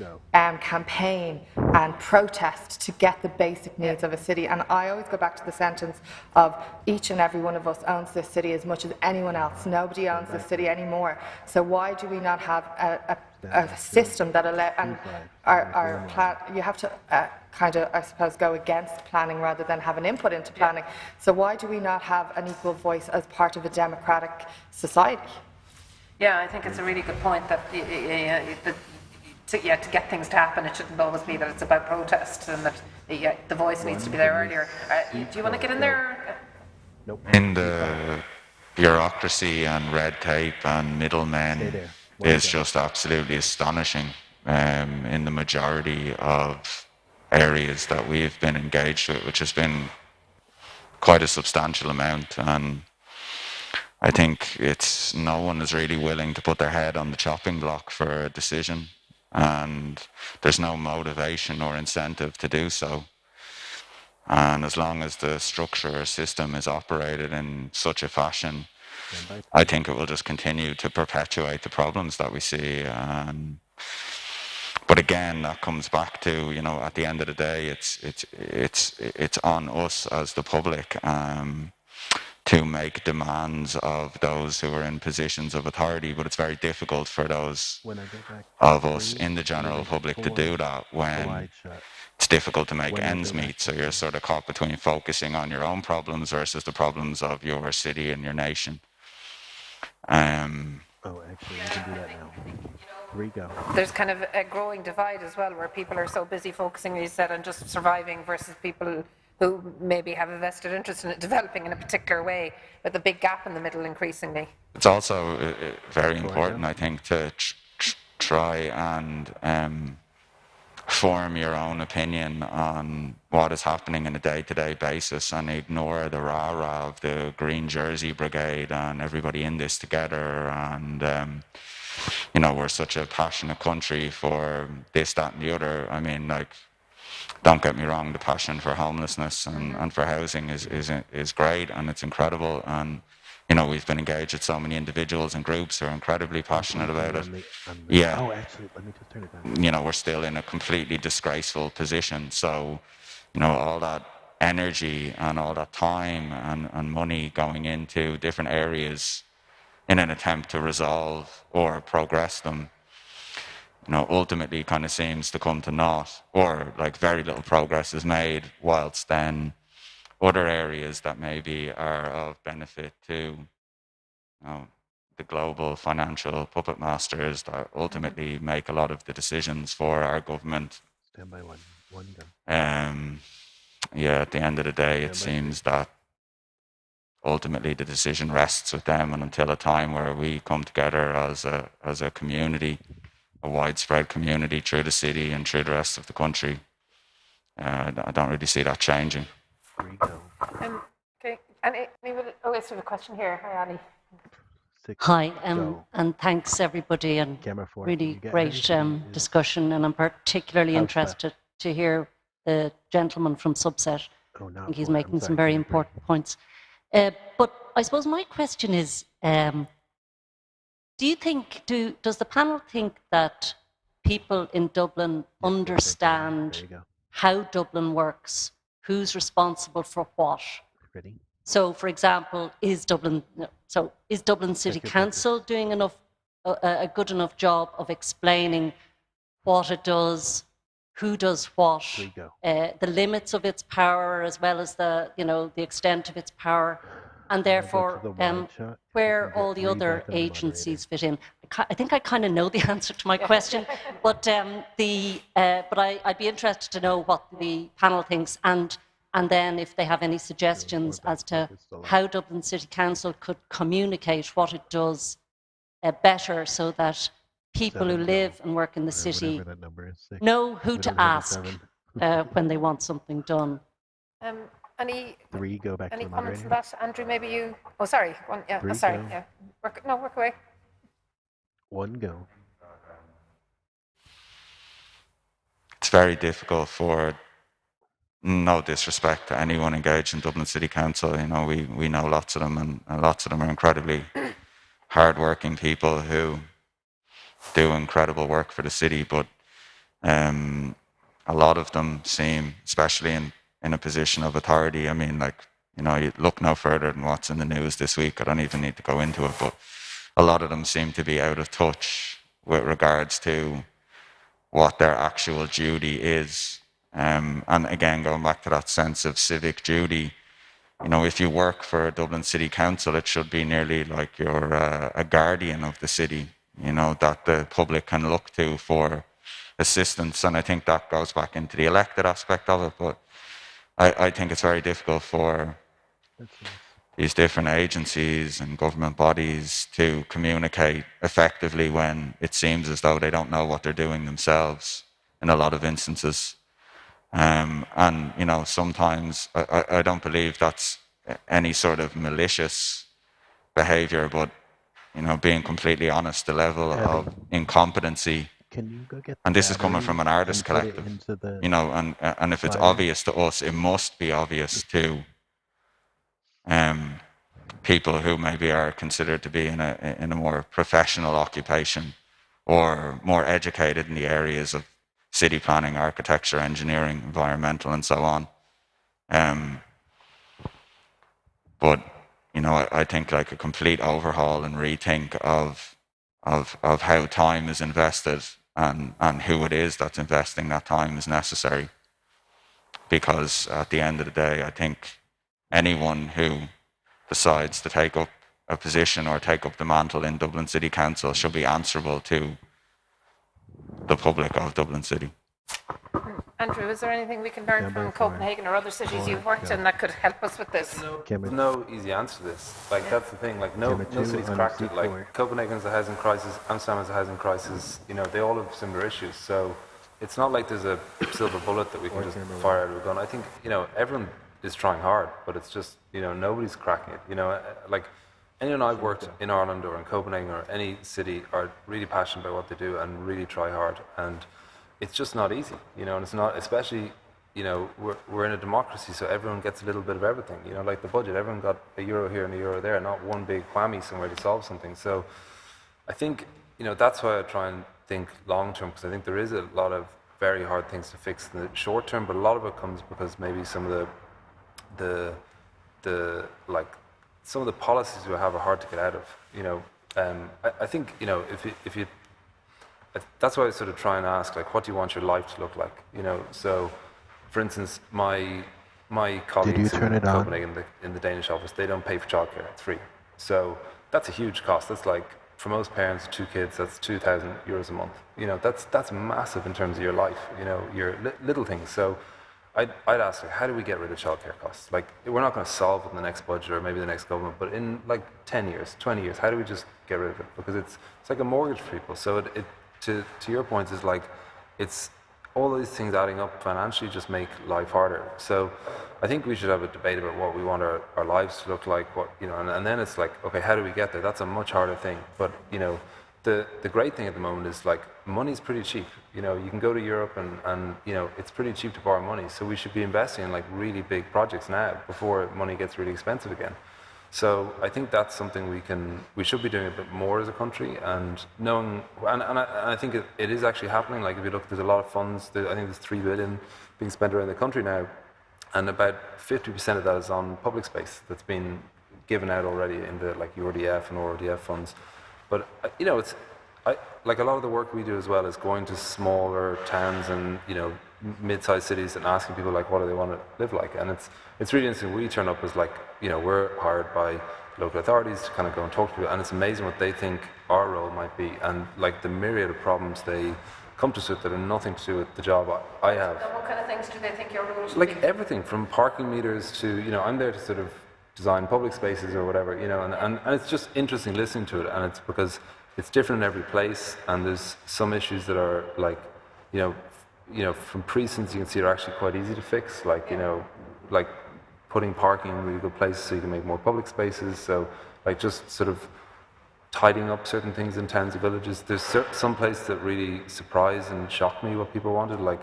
campaign and protest to get the basic needs of a city? And I always go back to the sentence of each and every one of us owns this city as much as anyone else. Nobody owns this city anymore. So why do we not have a system that allows, and our plan, you have to kind of, I suppose, go against planning rather than have an input into planning. So why do we not have an equal voice as part of a democratic society? Yeah, I think it's a really good point that, to get things to happen, it shouldn't always be that it's about protest, and that the voice needs to be there earlier. Do you want to get in there? Nope. In the bureaucracy and red tape and middlemen is just absolutely astonishing in the majority of areas that we've been engaged with, which has been quite a substantial amount. And I think no one is really willing to put their head on the chopping block for a decision, and there's no motivation or incentive to do so. And as long as the structure or system is operated in such a fashion, I think it will just continue to perpetuate the problems that we see. But again, that comes back to, at the end of the day, it's on us as the public to make demands of those who are in positions of authority. But it's very difficult for those of us in the general public to do that when it's difficult to make ends meet. So you're sort of caught between focusing on your own problems versus the problems of your city and your nation. Oh, actually, we can do that now. Rico. There's kind of a growing divide as well, where people are so busy focusing, you said, on just surviving versus people who maybe have a vested interest in it developing in a particular way, with a big gap in the middle increasingly. It's also very important, I think, to try and form your own opinion on what is happening on a day-to-day basis, and ignore the rah-rah of the Green Jersey Brigade and everybody in this together. And we're such a passionate country for this, that, and the other. I mean, don't get me wrong, the passion for homelessness and for housing is great, and it's incredible. And we've been engaged with so many individuals and groups who are incredibly passionate about it. Yeah. Oh, actually, let me just turn it down. We're still in a completely disgraceful position. So, all that energy and all that time and money going into different areas in an attempt to resolve or progress them, ultimately kind of seems to come to naught, or very little progress is made, whilst then other areas that maybe are of benefit to the global financial puppet masters that ultimately make a lot of the decisions for our government. Stand by one go. At the end of the day, it seems that ultimately the decision rests with them, and until a time where we come together as a community, a widespread community through the city and through the rest of the country, I don't really see that changing. Okay, we have a question here. Hi, Annie. Hi, and thanks everybody, and really great discussion, and I'm particularly interested to hear the gentleman from Subset. I think he's making some very important points. But I suppose my question is, does the panel think that people in Dublin understand how Dublin works, who's responsible for what? So, for example, is Dublin City Council doing a good enough job of explaining what it does, who does what, the limits of its power, as well as the extent of its power, and therefore where all the other agencies fit in? I think I kind of know the answer to my question, but I'd be interested to know what the panel thinks, and then if they have any suggestions as to how Dublin City Council could communicate what it does better, so that people who live and work in the city know who to ask when they want something done. Any comments on that, Andrew? Maybe you. Oh, sorry. One. Yeah. Oh, sorry. Yeah. Work away. One go. It's very difficult for. No disrespect to anyone engaged in Dublin City Council. We know lots of them, and lots of them are incredibly hard-working people who do incredible work for the city, but a lot of them seem, especially in a position of authority, I mean, like, you know, you look no further than what's in the news this week. I don't even need to go into it, but a lot of them seem to be out of touch with regards to what their actual duty is. And again, going back to that sense of civic duty, you know, if you work for Dublin City Council, it should be nearly like you're a guardian of the city, you know, that the public can look to for assistance. And I think that goes back into the elected aspect of it. But I think it's very difficult for these different agencies and government bodies to communicate effectively when it seems as though they don't know what they're doing themselves in a lot of instances. And, you know, sometimes I don't believe that's any sort of malicious behavior, but, you know, being completely honest, the level of incompetency, and this is coming from an artist collective, you know, and if it's obvious to us, it must be obvious to people who maybe are considered to be in a more professional occupation or more educated in the areas of city planning, architecture, engineering, environmental, and so on. But, you know, I think like a complete overhaul and rethink of how time is invested and who it is that's investing that time is necessary. Because at the end of the day, I think anyone who decides to take up a position or take up the mantle in Dublin City Council should be answerable to the public of Dublin City. Andrew, is there anything we can learn from Copenhagen or other cities you've worked in that could help us with this? There's no easy answer to this. Like, that's the thing. Like, no city's cracked it. Like, Copenhagen has a housing crisis, Amsterdam has a housing crisis. You know, they all have similar issues. So it's not like there's a silver bullet that we can just fire out of a gun. I think, you know, everyone is trying hard, but it's just, you know, nobody's cracking it. You know, like, anyone I've worked in Ireland or in Copenhagen or any city are really passionate about what they do and really try hard. And it's just not easy, you know, and it's not, especially, you know, we're in a democracy, so everyone gets a little bit of everything, you know, like the budget, everyone got €1 here and €1 there, not one big whammy somewhere to solve something. So I think, you know, that's why I try and think long term, because I think there is a lot of very hard things to fix in the short term, but a lot of it comes because maybe some of some of the policies we have are hard to get out of, you know. I think, you know, if you that's why I sort of try and ask, like, what do you want your life to look like? You know, so, for instance, my colleagues in Copenhagen, in the Danish office, they don't pay for childcare, it's free. So that's a huge cost. That's like, for most parents, 2 kids, that's €2,000 a month. You know, that's massive in terms of your life, you know, your little things. So I'd ask, like, how do we get rid of childcare costs? Like, we're not going to solve it in the next budget or maybe the next government, but in like 10 years, 20 years, how do we just get rid of it? Because it's like a mortgage for people. So to your point, is like, it's all these things adding up financially just make life harder. So I think we should have a debate about what we want our lives to look like, what, you know, and then it's like, okay, how do we get there? That's a much harder thing. But, you know, the great thing at the moment is, like, money's pretty cheap. You know, you can go to Europe and you know, it's pretty cheap to borrow money. So we should be investing in like really big projects now before money gets really expensive again. So I think that's something we should be doing a bit more as a country, and knowing, and I think it is actually happening. Like, if you look, there's a lot of funds. I think there's 3 billion being spent around the country now, and about 50% of that is on public space that's been given out already in the like URDF and ORDF funds. But you know, like a lot of the work we do as well is going to smaller towns and, you know, mid-sized cities and asking people, like, what do they want to live like? And it's really interesting. We turn up as, like, you know, we're hired by local authorities to kind of go and talk to people, and it's amazing what they think our role might be, and like the myriad of problems they come to us with that have nothing to do with the job I have. And what kind of things do they think your role should be? Like everything from parking meters to, you know, I'm there to sort of design public spaces or whatever, you know, and it's just interesting listening to it, and it's because it's different in every place, and there's some issues that are like, you know, from precincts you can see are actually quite easy to fix, like, you know, like putting parking in really good places so you can make more public spaces. So, like, just sort of tidying up certain things in towns and villages. There's some places that really surprised and shocked me what people wanted. Like,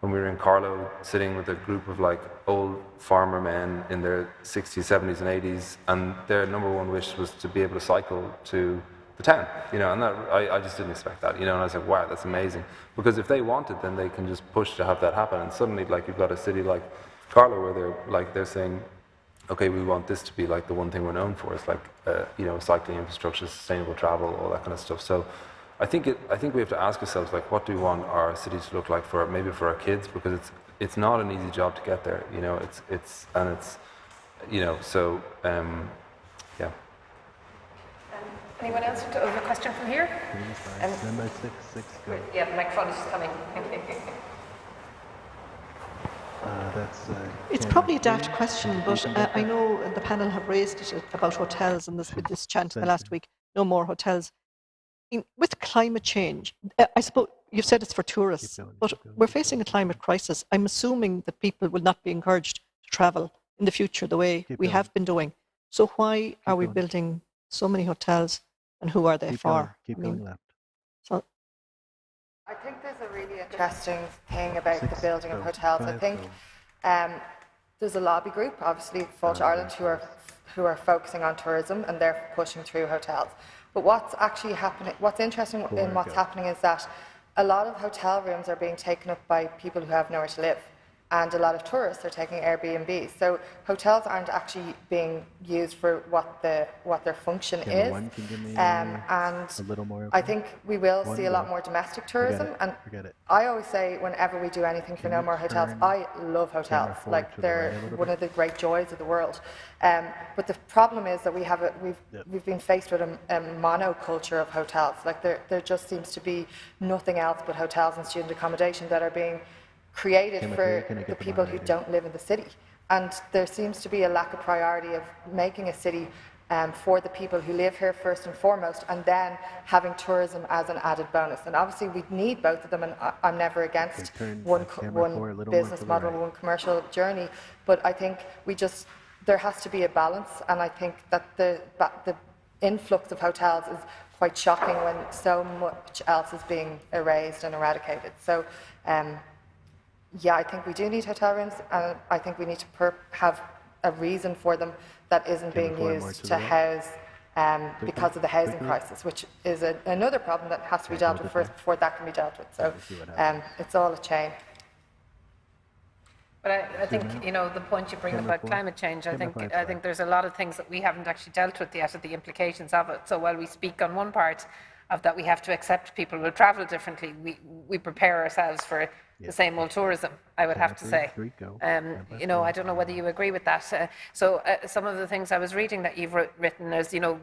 when we were in Carlow sitting with a group of like old farmer men in their 60s, 70s and 80s, and their number one wish was to be able to cycle to the town, you know, and that, I just didn't expect that, you know, and I was like, wow, that's amazing. Because if they want it, then they can just push to have that happen, and suddenly, like, you've got a city like Carlow where they're saying, okay, we want this to be like the one thing we're known for. It's like, you know, cycling infrastructure, sustainable travel, all that kind of stuff. So I think we have to ask ourselves, like, what do we want our city to look like for maybe for our kids, because it's not an easy job to get there, you know. It's you know, so yeah. Anyone else? A question from here? Number 6 go. Yeah, the microphone is coming. It's probably a daft question, but I know the panel have raised it about hotels and this chant in the last week, no more hotels. With climate change, I suppose you've said it's for tourists, but we're facing a climate crisis. I'm assuming that people will not be encouraged to travel in the future the way we have been doing. So why are we building so many hotels, and who are they for? Keep going left. So I think there's a really interesting thing about the building of hotels. I think there's a lobby group, obviously, Fáilte Ireland, who are focusing on tourism, and they're pushing through hotels. But what's actually happening, what's interesting in what's happening is that a lot of hotel rooms are being taken up by people who have nowhere to live, and a lot of tourists are taking Airbnb. So hotels aren't actually being used for what their function is. And I think we will see a lot more domestic tourism. And I always say, whenever we do anything for No More Hotels, I love hotels. Like, they're one of the great joys of the world. But the problem is that we've been faced with a monoculture of hotels. Like, there just seems to be nothing else but hotels and student accommodation that are being created for the people who don't live in the city. And there seems to be a lack of priority of making a city for the people who live here first and foremost, and then having tourism as an added bonus. And obviously we need both of them, and I'm never against one business model, one commercial journey, but I think there has to be a balance, and I think that the influx of hotels is quite shocking when so much else is being erased and eradicated. So yeah, I think we do need hotel rooms, and I think we need to have a reason for them that isn't being used to house because of the housing crisis, which is another problem that has to be dealt with first before that can be dealt with. So it's all a chain. But I think, you know, the point you bring about climate change, I think there's a lot of things that we haven't actually dealt with yet, of the implications of it. So while we speak on one part of that, we have to accept people will travel differently, we prepare ourselves for the same old tourism, I would have to say. You know, I don't know whether you agree with that. So some of the things I was reading that you've written is, you know,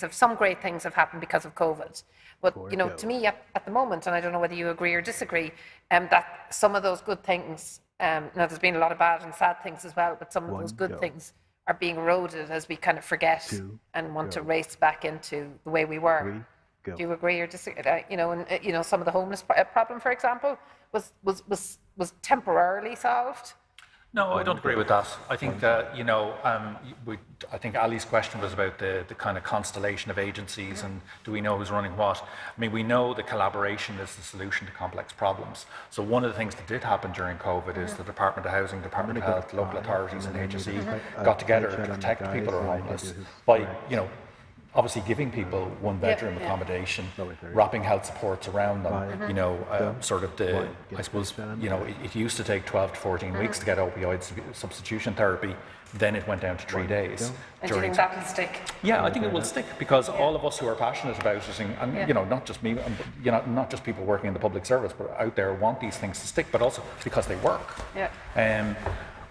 some great things have happened because of COVID. But, you know, to me at the moment, and I don't know whether you agree or disagree, that some of those good things, now there's been a lot of bad and sad things as well, but some of those good things are being eroded as we kind of forget and want to race back into the way we were. Do you agree or disagree? You know, and you know, some of the homeless problem, for example, was temporarily solved. No, I don't agree with that. I think you know, I think Ali's question was about the kind of constellation of agencies and do we know who's running what. I mean, we know that collaboration is the solution to complex problems. So one of the things that did happen during COVID is the Department of Housing, Department of Health, local authorities and HSE got together to protect people who are homeless by, you know, obviously giving people one-bedroom accommodation, wrapping health supports around them, you know, sort of I suppose, you know, it used to take 12 to 14 weeks to get opioid substitution therapy, then it went down to 3 days. And do you think that will stick? Yeah, I think it will stick, because all of us who are passionate about it, and you know, not just me, you know, not just people working in the public service, but out there want these things to stick, but also because they work.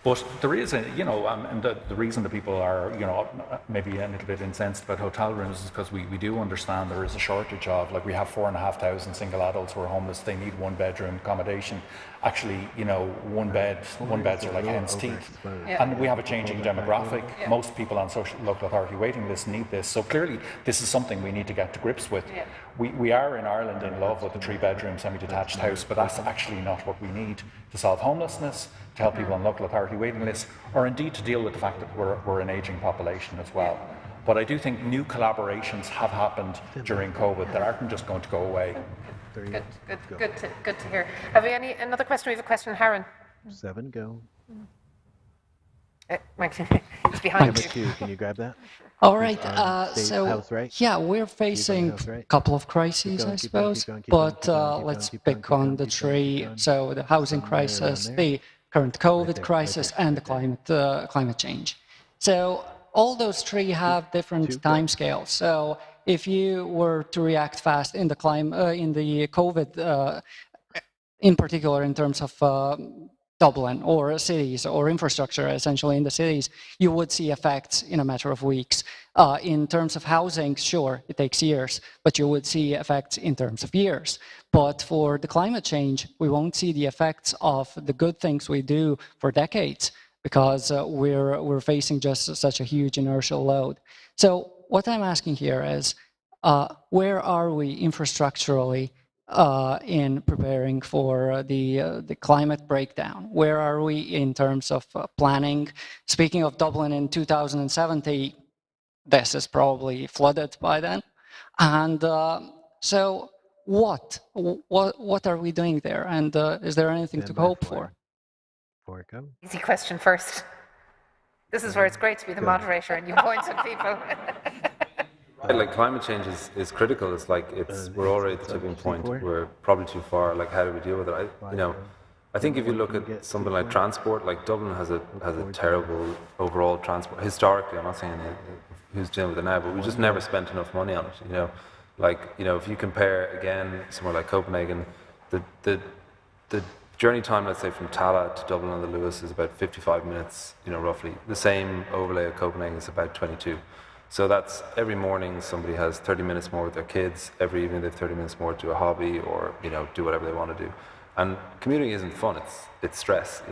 But there is you know, and the reason that people are, you know, maybe a little bit incensed about hotel rooms is because we do understand there is a shortage of, like, we have 4,500 single adults who are homeless. They need one-bedroom accommodation. Actually, you know, one beds are like hen's teeth. And we have a changing demographic. Most people on local authority waiting lists need this. So clearly, this is something we need to get to grips with. We are in Ireland in love with a 3-bedroom semi-detached house, but that's actually not what we need to solve homelessness, to help people on local authority waiting lists, or indeed to deal with the fact that we're an ageing population as well. But I do think new collaborations have happened during COVID that aren't just going to go away. Good to hear. Have we another question? We have a question, Haran. 7, go. It's behind you. Can you grab that? All right. Yeah, we're facing a couple of crises, I suppose. But let's pick on the three. So the housing crisis, the current COVID crisis, and the climate change. So all those three have different timescales. So if you were to react fast in the COVID, in particular in terms of Dublin or cities or infrastructure, essentially in the cities, you would see effects in a matter of weeks. In terms of housing, sure, it takes years, but you would see effects in terms of years. But for the climate change, we won't see the effects of the good things we do for decades because we're facing just such a huge inertial load. So what I'm asking here is, where are we infrastructurally in preparing for the climate breakdown? Where are we in terms of planning? Speaking of Dublin in 2070, this is probably flooded by then. And so what are we doing there? And is there anything to hope for? Easy question first. This is where it's great to be the moderator and you point at people. Like climate change is critical. It's like we're already at the tipping point. We're probably too far. Like how do we deal with it? I think if you look at something like transport, like Dublin has a terrible overall transport historically. I'm not saying who's dealing with it now, but we just never spent enough money on it. If you compare again somewhere like Copenhagen, the journey time, let's say from Tallaght to Dublin on the Lewis is about 55 minutes, roughly. The same overlay of Copenhagen is about 22. So that's every morning somebody has 30 minutes more with their kids. Every evening they have 30 minutes more to do a hobby or do whatever they want to do. And commuting isn't fun. It's stress.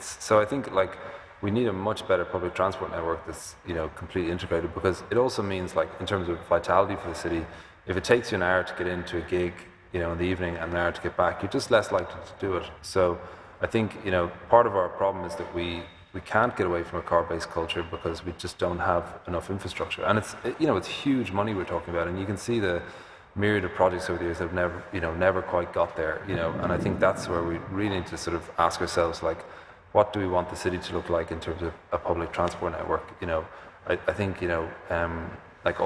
So I think like we need a much better public transport network that's completely integrated, because it also means like in terms of vitality for the city, if it takes you an hour to get into a gig in the evening and an hour to get back, you're just less likely to do it. So I think part of our problem is that we can't get away from a car-based culture because we just don't have enough infrastructure. And it's huge money we're talking about, and you can see the myriad of projects over the years that have never quite got there. And I think that's where we really need to sort of ask ourselves, like, what do we want the city to look like in terms of a public transport network? I think like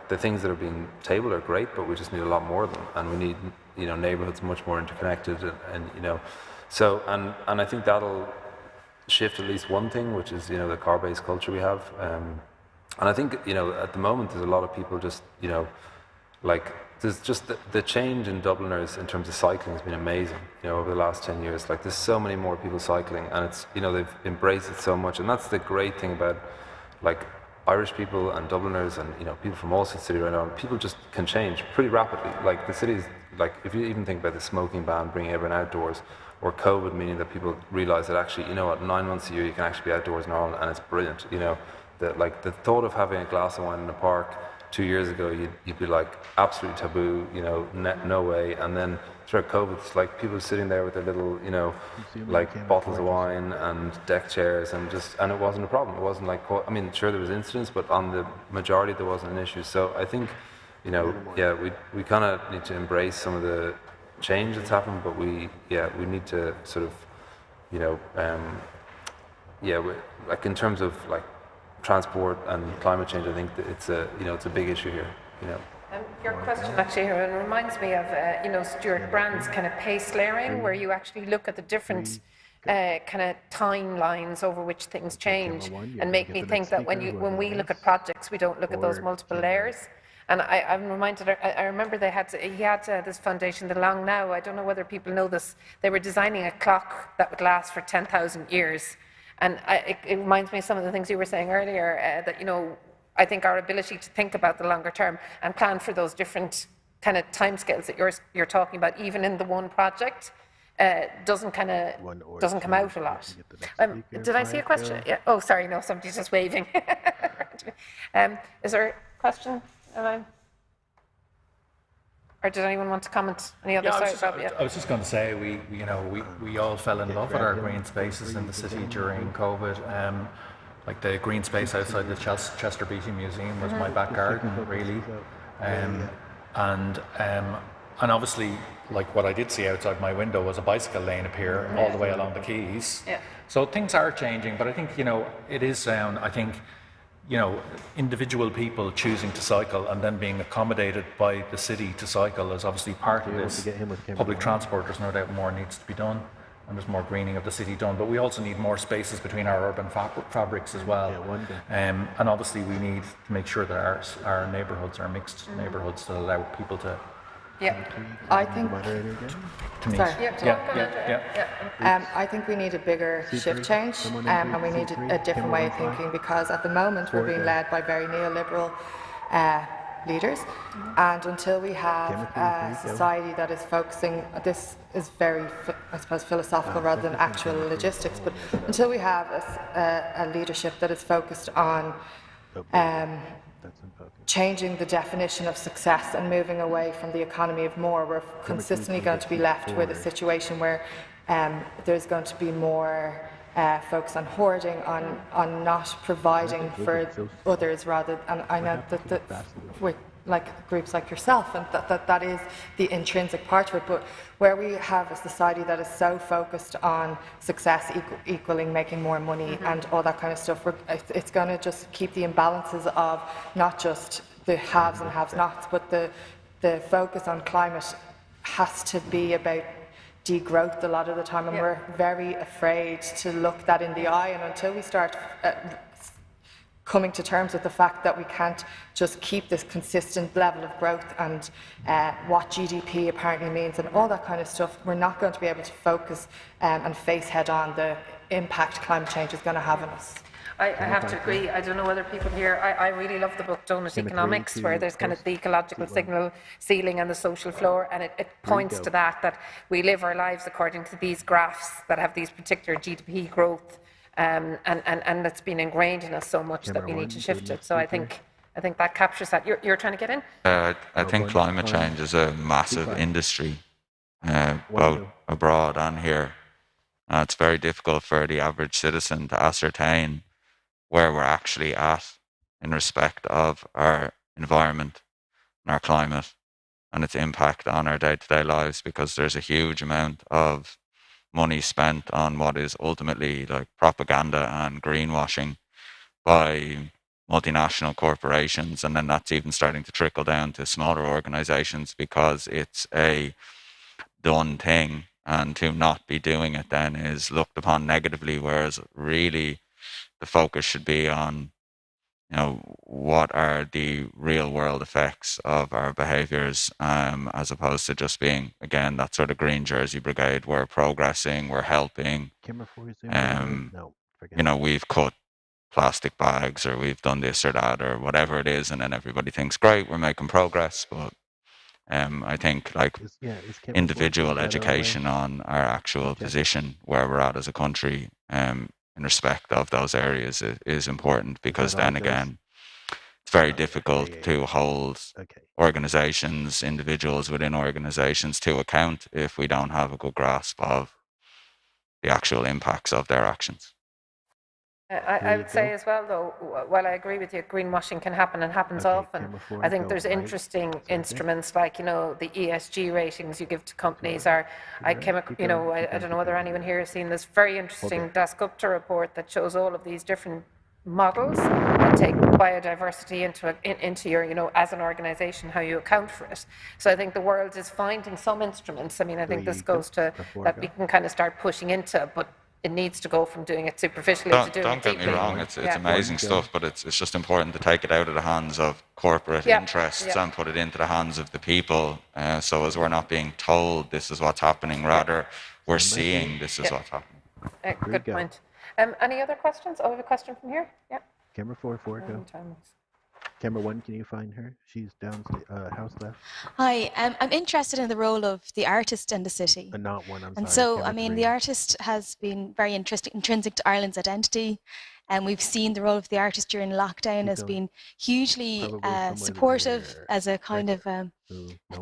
the things that are being tabled are great, but we just need a lot more of them, and we need neighborhoods much more interconnected, and so I think that'll shift at least one thing, which is the car-based culture we have, and I think at the moment there's a lot of people just like there's just the change in Dubliners in terms of cycling has been amazing over the last 10 years. Like there's so many more people cycling, and it's they've embraced it so much, and that's the great thing about like Irish people and Dubliners and people from all sorts of cities right now. People just can change pretty rapidly. Like the cities, like if you even think about the smoking ban, bringing everyone outdoors, or COVID, meaning that people realise that actually, 9 months a year you can actually be outdoors in Ireland, and it's brilliant. That like the thought of having a glass of wine in the park 2 years ago, you'd be like absolutely taboo, no way. And then throughout COVID, it's like people sitting there with their little, like bottles of wine and deck chairs, and it wasn't a problem. It wasn't like, sure there was incidents, but on the majority there wasn't an issue. So I think, we kind of need to embrace some of the change that's happened, but we need to sort of, like in terms of like transport and climate change, I think that it's a big issue here. Your question actually reminds me of Stuart Brand's kind of pace layering, where you actually look at the different kind of timelines over which things change, and make me think that when we look at projects, we don't look at those multiple layers. And I'm reminded, I remember he had this foundation, the Long Now. I don't know whether people know this. They were designing a clock that would last for 10,000 years. And it reminds me of some of the things you were saying earlier, that, I think our ability to think about the longer term and plan for those different kind of timescales that you're talking about, even in the one project, doesn't come out a lot. Did I see a question? Yeah. Oh, sorry, no, somebody's just waving. Is there a question? Or did anyone want to comment? Any other side? I was just going to say we all fell in love with our green spaces in the city during COVID. like the green space outside the Chester Beatty Museum was my back garden, really. And obviously, like what I did see outside my window was a bicycle lane appear all the way along the quays. So things are changing, but I think, it is down, I think, individual people choosing to cycle and then being accommodated by the city to cycle is obviously part of this. Public transport, there's no doubt more needs to be done, and there's more greening of the city done, but we also need more spaces between our urban fabrics as well. And obviously we need to make sure that our neighbourhoods are mixed neighbourhoods that allow people to I think. Sorry. I think we need a bigger shift change, and we need a different way of thinking, because at the moment we're being led by very neoliberal leaders, and until we have a society that is focusing, this is very, I suppose, philosophical rather than actual logistics, but until we have a leadership that is focused on changing the definition of success and moving away from the economy of more, we're consistently going to be left with a situation where there's going to be more focus on hoarding, on not providing for others, rather. And I know that with like groups like yourself, and that is the intrinsic part of it. But where we have a society that is so focused on success equaling making more money and all that kind of stuff, it's going to just keep the imbalances of not just the haves and have-nots, but the focus on climate has to be about degrowth a lot of the time, and we're very afraid to look that in the eye. And until we start coming to terms with the fact that we can't just keep this consistent level of growth and what GDP apparently means and all that kind of stuff, we're not going to be able to focus and face head on the impact climate change is going to have on us. I have to agree. I don't know other people here. I really love the book Donut Economics, where there's kind of the ecological signal ceiling and the social floor, and it points to that we live our lives according to these graphs that have these particular GDP growth, and it's been ingrained in us so much that we need to shift it. So I think that captures that. You're trying to get in? I think climate change is a massive industry, both abroad and here. It's very difficult for the average citizen to ascertain where we're actually at in respect of our environment and our climate and its impact on our day-to-day lives, because there's a huge amount of money spent on what is ultimately like propaganda and greenwashing by multinational corporations, and then that's even starting to trickle down to smaller organizations because it's a done thing, and to not be doing it then is looked upon negatively, whereas really the focus should be on, what are the real world effects of our behaviors, as opposed to just being, again, that sort of green jersey brigade. We're progressing, we're helping. We've cut plastic bags, or we've done this or that, or whatever it is, and then everybody thinks, great, we're making progress. But I think individual education on our actual position, where we're at as a country, in respect of those areas is important, because then again, it's very difficult to hold organizations, individuals within organizations to account if we don't have a good grasp of the actual impacts of their actions. I would say as well, though, while I agree with you, greenwashing can happen and happens often. I think there's interesting instruments like, the ESG ratings you give to companies. I don't know whether anyone here has seen this very interesting Dasgupta report that shows all of these different models and take biodiversity into your, as an organisation, how you account for it. So I think the world is finding some instruments. I mean, I think this goes to that we can kind of start pushing into, but it needs to go from doing it superficially to doing it deeply. Don't get me wrong, it's amazing stuff, but it's just important to take it out of the hands of corporate interests and put it into the hands of the people, so as we're not being told this is what's happening, rather we're seeing this is what's happening. Good point. Any other questions? Oh, we have a question from here. Yeah. Camera 4, go. Camera 1, can you find her? She's downstairs, house left. Hi, I'm interested in the role of the artist in the city. Not one, and so, I mean, the artist has been very intrinsic to Ireland's identity, and we've seen the role of the artist during lockdown has been hugely supportive as a kind of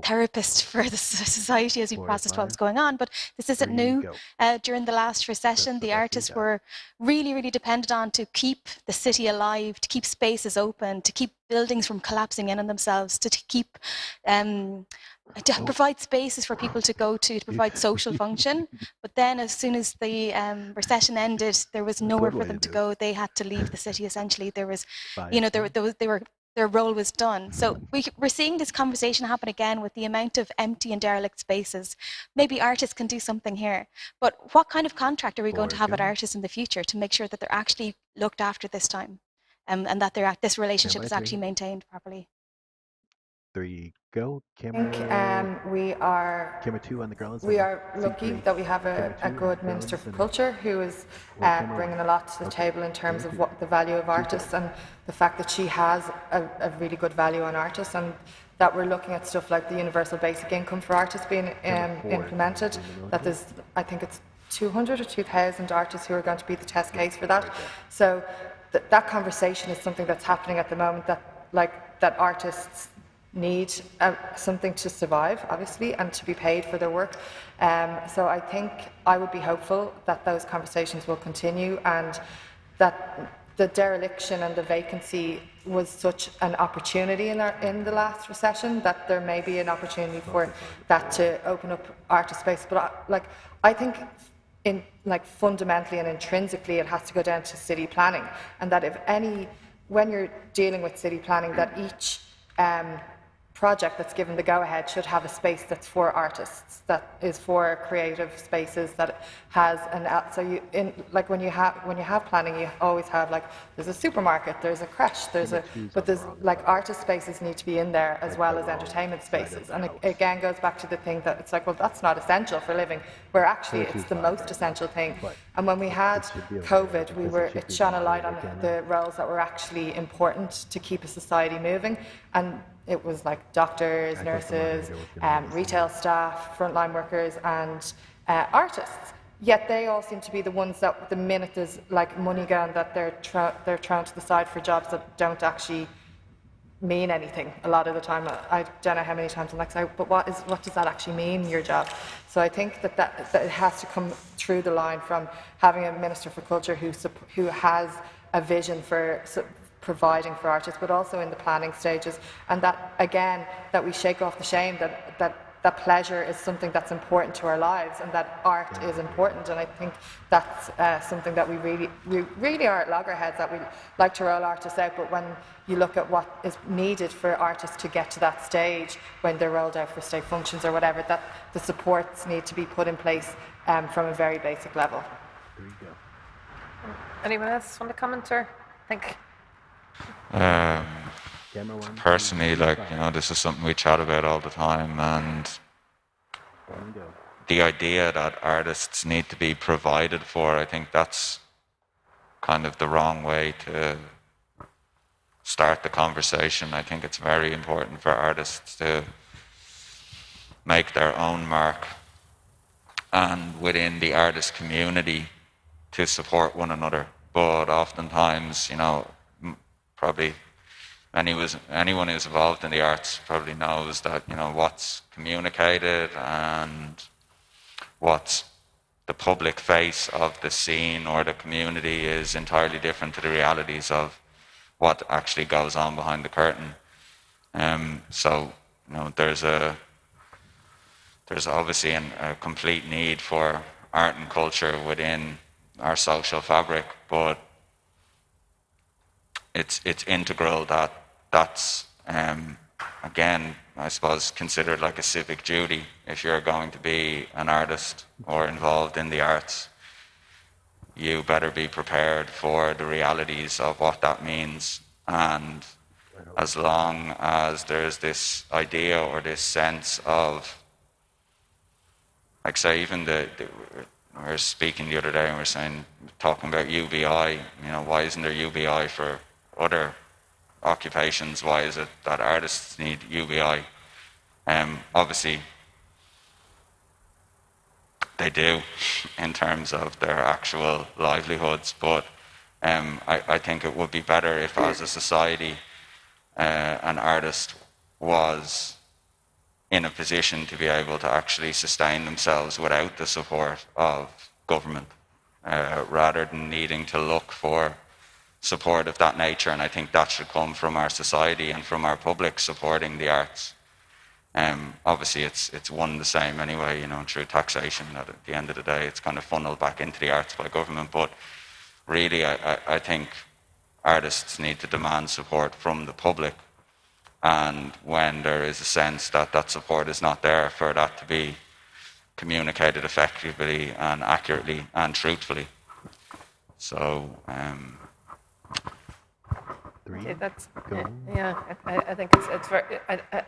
therapist for the society as we processed what was going on, but this isn't new. During the last recession, the artists were really, really depended on to keep the city alive, to keep spaces open, to keep buildings from collapsing in on themselves, to keep to provide spaces for people to go to provide social function. But then as soon as the recession ended, there was nowhere for them to go. They had to leave the city, essentially. There was, their role was done. So we're seeing this conversation happen again with the amount of empty and derelict spaces. Maybe artists can do something here. But what kind of contract are we going to have with artists in the future to make sure that they're actually looked after this time, and that this relationship is actually maintained properly? 3, go. I think we are lucky that we have a good Minister for Culture who is bringing a lot to the table in terms of what the value of artists, and the fact that she has a really good value on artists, and that we're looking at stuff like the universal basic income for artists being implemented. That there's, I think it's 200 or 2,000 artists who are going to be the test case for that. So that conversation is something that's happening at the moment, that artists need something to survive, obviously, and to be paid for their work. So I think I would be hopeful that those conversations will continue, and that the dereliction and the vacancy was such an opportunity in the last recession that there may be an opportunity for that to open up artist space. But I think fundamentally and intrinsically it has to go down to city planning, and that when you're dealing with city planning, that each project that's given the go-ahead should have a space that's for artists, that is for creative spaces, that has when you have planning, you always have there's a supermarket, there's a creche, but there's artist spaces need to be in there as well as entertainment spaces. And it again goes back to the thing that it's well, that's not essential for living, where actually it's the most essential thing. And when we had COVID, it shone a light on the roles that were actually important to keep a society moving, and it was doctors, nurses, retail staff, frontline workers, and artists. Yet they all seem to be the ones that, the minute there's money gone, that they're thrown to the side for jobs that don't actually mean anything. A lot of the time, I don't know how many times I'm saying, but what does that actually mean, your job? So I think that it has to come through the line from having a Minister for Culture who has a vision for providing for artists, but also in the planning stages, and that we shake off the shame that pleasure is something that's important to our lives, and that art is important. And I think that's something that we really are at loggerheads, that we like to roll artists out, but when you look at what is needed for artists to get to that stage, when they're rolled out for state functions or whatever, that the supports need to be put in place from a very basic level. There you go. Anyone else want to comment or think? Personally, this is something we chat about all the time, and the idea that artists need to be provided for, I think that's kind of the wrong way to start the conversation. I think it's very important for artists to make their own mark, and within the artist community to support one another. But oftentimes, probably anyone who's involved in the arts probably knows that what's communicated and what's the public face of the scene or the community is entirely different to the realities of what actually goes on behind the curtain. So there's obviously a complete need for art and culture within our social fabric, but it's integral that's again, I suppose, considered like a civic duty if you're going to be an artist or involved in the arts. You better be prepared for the realities of what that means, and as long as there's this idea or this sense of, say, even we were speaking the other day and we were talking about UBI, why isn't there UBI for other occupations? Why is it that artists need UBI? Obviously, they do in terms of their actual livelihoods, but I think it would be better if, as a society, an artist was in a position to be able to actually sustain themselves without the support of government, rather than needing to look for support of that nature. And I think that should come from our society and from our public supporting the arts. Obviously, it's one and the same anyway, you know, through taxation. That at the end of the day, it's kind of funneled back into the arts by government. But really, I think artists need to demand support from the public. And when there is a sense that that support is not there, for that to be communicated effectively and accurately and truthfully. So, yeah, I think it's very.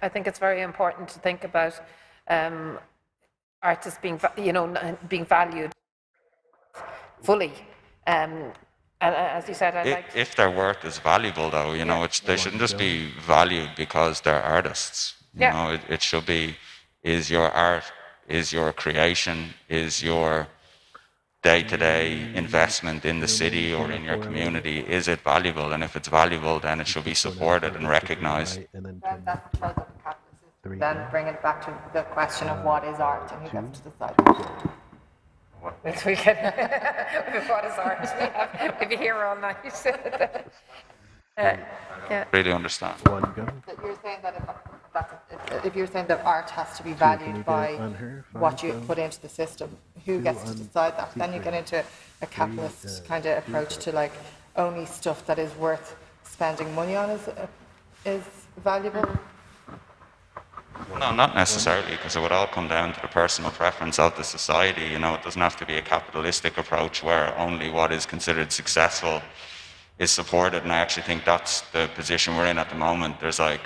I think it's very important to think about artists being, being valued fully. And as you said, if their work is valuable, though, you know, they shouldn't just be valued because they're artists. You know, it should be: is your art, is your creation, is your day-to-day investment in the city or in your community, is it valuable? And if it's valuable, then it should be supported and recognized. Then bring it back to the question of what is art and who gets to decide. We can. What is art? We'll be here all night. Really understand. You're saying that if you're saying that art has to be valued by what you put into the system, who gets to decide that? Then you get into a capitalist kind of approach to like only stuff that is worth spending money on is valuable. No, not necessarily, because it would all come down to the personal preference of the society. You know, it doesn't have to be a capitalistic approach where only what is considered successful is supported. And I actually think that's the position we're in at the moment. There's like,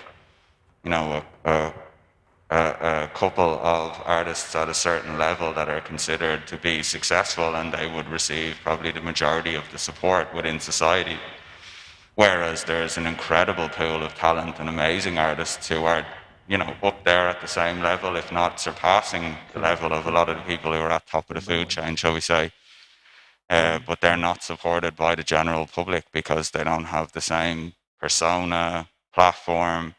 you know, a couple of artists at a certain level that are considered to be successful, and they would receive probably the majority of the support within society. Whereas there's an incredible pool of talent and amazing artists who are, you know, up there at the same level, if not surpassing the level of a lot of the people who are at top of the food chain, shall we say. But they're not supported by the general public because they don't have the same persona, platform,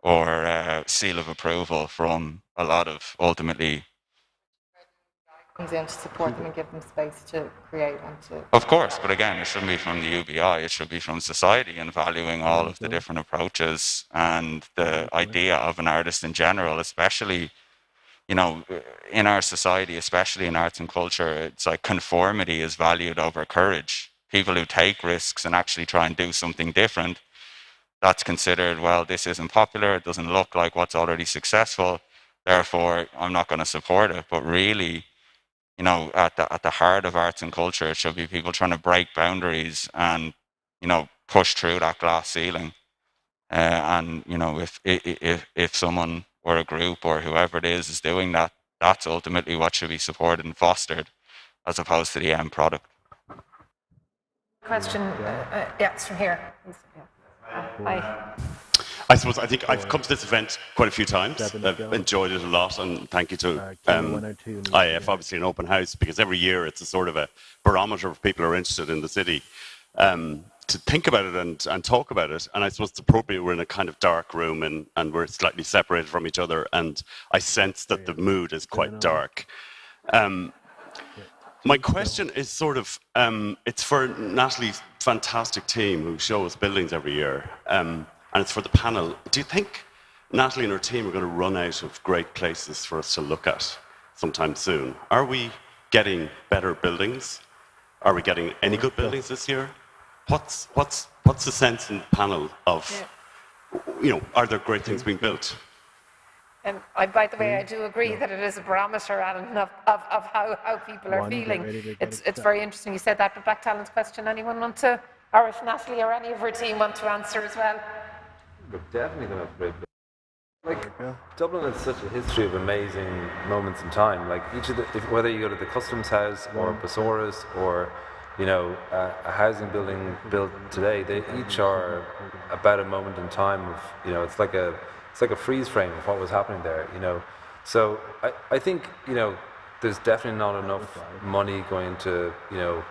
or seal of approval from a lot of ultimately. Comes in to support them and give them space to create and to. Of course, but again, it shouldn't be from the UBI, it should be from society, and valuing all of the different approaches and the idea of an artist in general, especially, you know, in our society, especially in arts and culture. It's like conformity is valued over courage. People who take risks and actually try and do something different, that's considered, well, this isn't popular, it doesn't look like what's already successful, therefore I'm not going to support it. But really, you know, at the heart of arts and culture, it should be people trying to break boundaries and, you know, push through that glass ceiling. And, you know, if someone or a group or whoever it is doing that, that's ultimately what should be supported and fostered, as opposed to the end product. Question, it's from here. Hi. I suppose I think I've come to this event quite a few times. I've enjoyed it a lot, and thank you to IF, obviously an open house, because every year it's a sort of a barometer of people who are interested in the city to think about it and talk about it. And I suppose it's appropriate we're in a kind of dark room and we're slightly separated from each other, and I sense that the mood is quite dark. My question is sort of, it's for Natalie's fantastic team who show us buildings every year. And it's for the panel. Do you think Natalie and her team are going to run out of great places for us to look at sometime soon? Are we getting better buildings? Are we getting any good buildings this year? What's the sense in the panel of, you know, are there great things being built? And by the way, I do agree that it is a barometer of how people are feeling. It's very interesting you said that. But back to Alan's question, anyone want to, or if Natalie or any of her team want to answer as well? We're definitely going to have great buildings. Like, Dublin has such a history of amazing moments in time. Like, each of the, whether you go to the Customs House or Besaurus or, you know, a housing building built today, they each are about a moment in time of, you know, it's like a freeze frame of what was happening there, you know. So I think, you know, there's definitely not enough money going to, you know,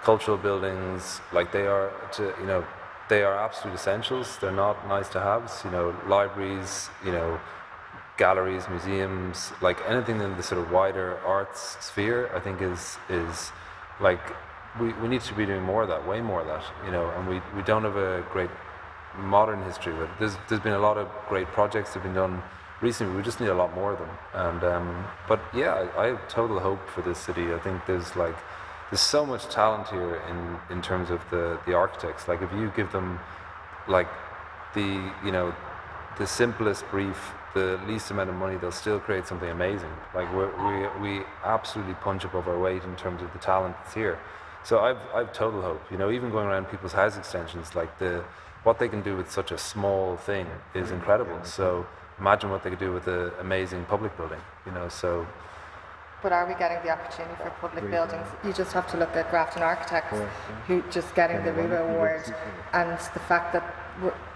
cultural buildings like they are to, you know, they are absolute essentials. They're not nice to haves, you know, libraries, you know, galleries, museums, like anything in the sort of wider arts sphere, I think is like we need to be doing more of that, way more of that, you know. And we don't have a great modern history of it. There's been a lot of great projects that have been done recently. We just need a lot more of them. And but yeah, I have total hope for this city. I think there's so much talent here in terms of the architects. Like if you give them like the simplest brief, the least amount of money, they'll still create something amazing. Like we absolutely punch above our weight in terms of the talent that's here. So I've total hope. You know, even going around people's house extensions, like what they can do with such a small thing is incredible. So imagine what they could do with an amazing public building. You know, so. But are we getting the opportunity for public buildings? You just have to look at Grafton Architects, who just getting the RIBA award, and the fact that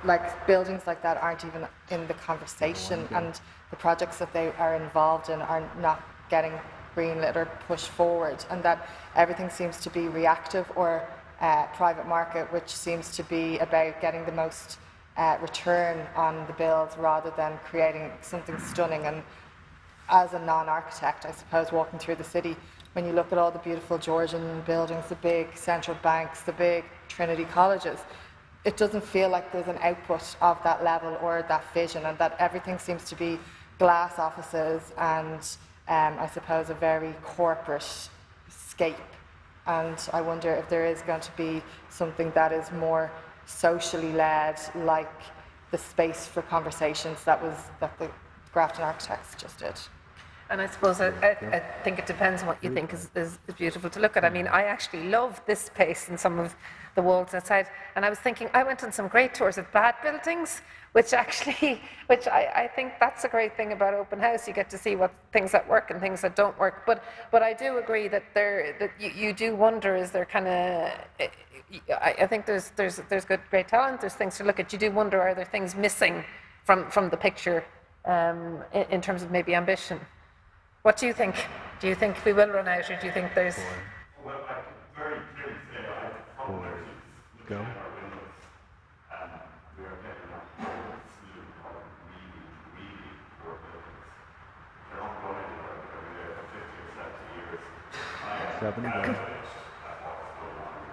like buildings like that aren't even in the conversation, and the projects that they are involved in are not getting greenlit or pushed forward, and that everything seems to be reactive or private market, which seems to be about getting the most return on the builds rather than creating something stunning. And as a non-architect, I suppose, walking through the city, when you look at all the beautiful Georgian buildings, the big central banks, the big Trinity colleges, it doesn't feel like there's an output of that level or that vision, and that everything seems to be glass offices and I suppose a very corporate scape. And I wonder if there is going to be something that is more socially led, like the space for conversations that the Grafton Architects just did. And I suppose I think it depends on what you think is beautiful to look at. I mean, I actually love this space and some of the walls outside. And I was thinking, I went on some great tours of bad buildings, which I think that's a great thing about open house. You get to see what things that work and things that don't work. But I do agree that you do wonder, is there kind of, I think there's great talent, there's things to look at. You do wonder, are there things missing from the picture in terms of maybe ambition? What do you think? Do you think we will run out, or do you think there's... Well, I can very clearly say that I probably go. We are getting a whole slew of really poor buildings. They're not going anywhere. They've been there for 50 or 70 years. I am 70 outraged at what's going on.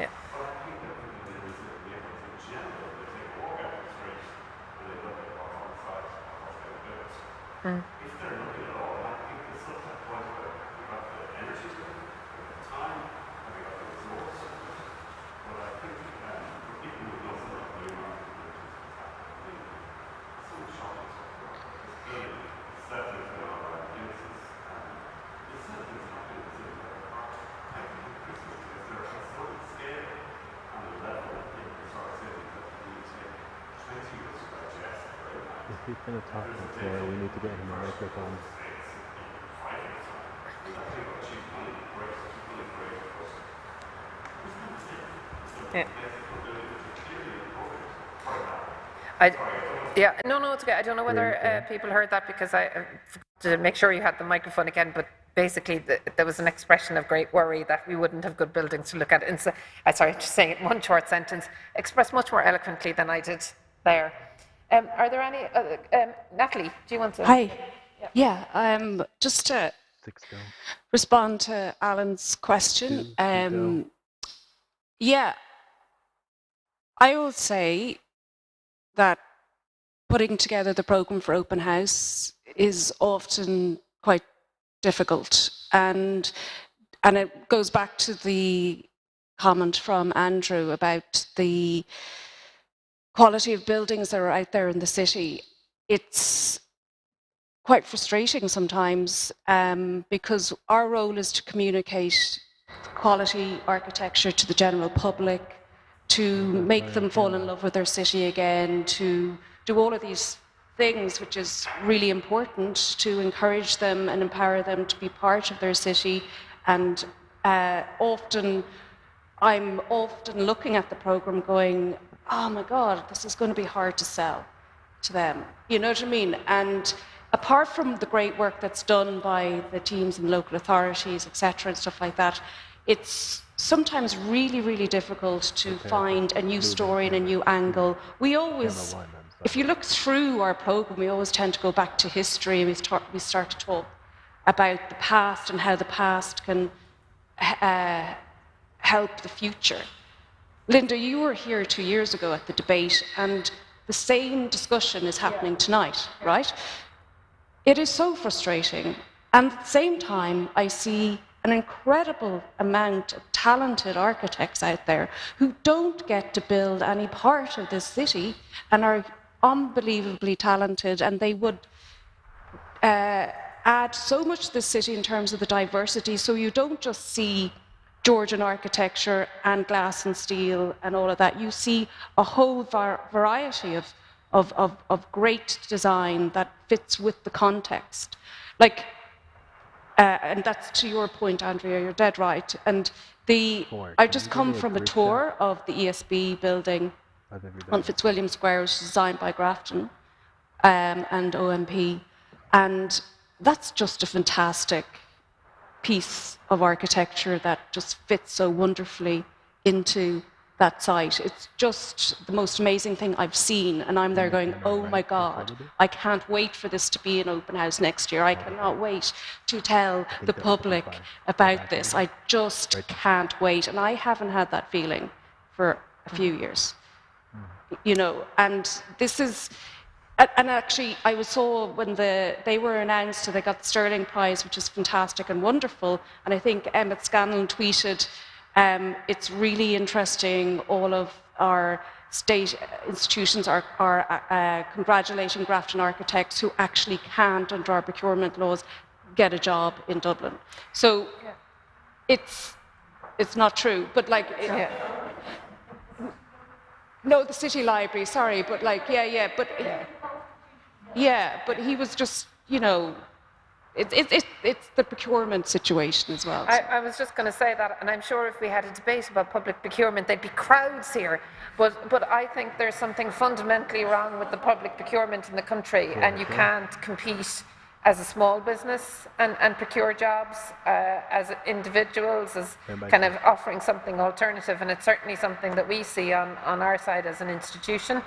Yeah. But I think that people in general, they take a walk out the street and they look at what's on the side of what's been built. If they're looking at all, I think there's such a point where we've got the energy to it, we've got the time, and we've got the resource to it. But I think for people who don't know the new market, which is so shocking stuff, it's clearly settling down our places, and there's certain things happening in the city that are hard. I think Christmas is there a sort of scale and the level of this our city that we need to take 20 years to digest. If he's going to talk before, we need to get him a microphone. Yeah. No, it's okay. I don't know whether people heard that, because I to make sure you had the microphone again, but basically there was an expression of great worry that we wouldn't have good buildings to look at. And so, sorry, just saying it in one short sentence, expressed much more eloquently than I did there. Are there any other, Natalie, do you want to? Hi. Yeah, just to respond to Alan's question. Yeah, I will say that putting together the programme for open house is often quite difficult, and it goes back to the comment from Andrew about the quality of buildings that are out there in the city. It's quite frustrating sometimes, because our role is to communicate quality architecture to the general public, to make them fall in love with their city again, to do all of these things, which is really important, to encourage them and empower them to be part of their city. And I'm often looking at the programme going, oh my God, this is going to be hard to sell to them. You know what I mean? And apart from the great work that's done by the teams and local authorities, etc., and stuff like that, it's sometimes really, really difficult to find a new story and a new angle. We always if you look through our programme, we always tend to go back to history, and we start to talk about the past and how the past can help the future. Linda, you were here 2 years ago at the debate, and the same discussion is happening tonight, right? It is so frustrating. And at the same time, I see an incredible amount of talented architects out there who don't get to build any part of this city and are unbelievably talented, and they would add so much to the city in terms of the diversity. So you don't just see Georgian architecture and glass and steel and all of that. You see a whole variety of great design that fits with the context. Like, and that's to your point, Andrea, you're dead right. And I just come from a tour of the ESB building on Fitzwilliam Square, which was designed by Grafton and OMP. And that's just a fantastic piece of architecture that just fits so wonderfully into that site. It's just the most amazing thing I've seen, and I'm there going, oh my God, I can't wait for this to be an open house next year. I cannot wait to tell the public about this. I just can't wait, and I haven't had that feeling for a few years. You know, and this is, and actually I saw when they were announced, and they got the Sterling Prize, which is fantastic and wonderful, and I think Emmett Scanlon tweeted, it's really interesting, all of our state institutions are congratulating Grafton architects who actually can't, under our procurement laws, get a job in Dublin. So it's not true, but like... No, the City Library, sorry, but like, but he was just, you know, it's the procurement situation as well. I was just going to say that, and I'm sure if we had a debate about public procurement, there'd be crowds here. But I think there's something fundamentally wrong with the public procurement in the country, and you can't compete as a small business and procure jobs as individuals, as kind of offering something alternative. And it's certainly something that we see on our side as an institution.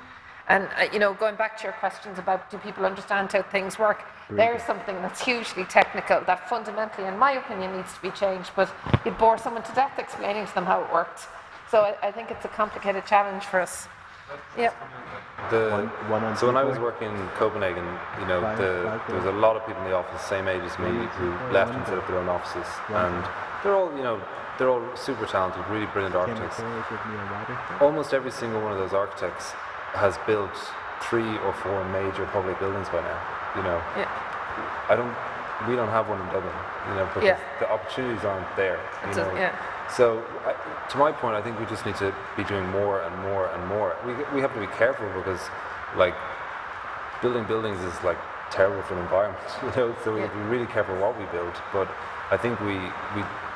And, you know, going back to your questions about do people understand how things work, there's something that's hugely technical that fundamentally, in my opinion, needs to be changed, but you'd bore someone to death explaining to them how it worked. So I think it's a complicated challenge for us. Yeah. So when I was working in Copenhagen, you know, there was a lot of people in the office, same age as me, who left and set up their own offices, and they're all, you know, they're all super talented, really brilliant architects. Almost every single one of those architects has built 3 or 4 major public buildings by now. You know, we don't have one in Dublin. You know, because the opportunities aren't there. You know? So, to my point, I think we just need to be doing more and more and more. We have to be careful because, like, building buildings is like terrible for the environment. You know, so we have to be really careful what we build. But I think we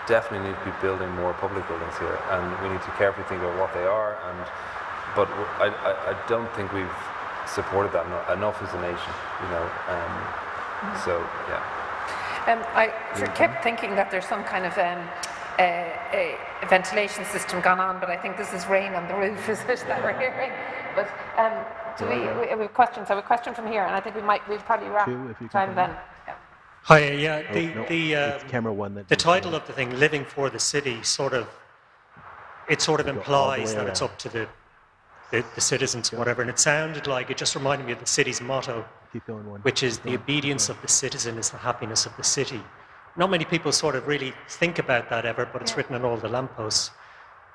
definitely need to be building more public buildings here, and we need to carefully think about what they are. But I don't think we've supported that enough as a nation. You know, so yeah. I kept thinking that there's some kind of a ventilation system gone on, but I think this is rain on the roof, is it, that we're hearing? But we have questions. I have a question from here, and I think we'll probably wrap time then. Hi, the title of the thing, Living for the City, sort of implies that it's up to the citizens, whatever, and it sounded like, it just reminded me of the city's motto, which is the obedience of the citizen is the happiness of the city. Not many people sort of really think about that ever, but it's written on all the lampposts.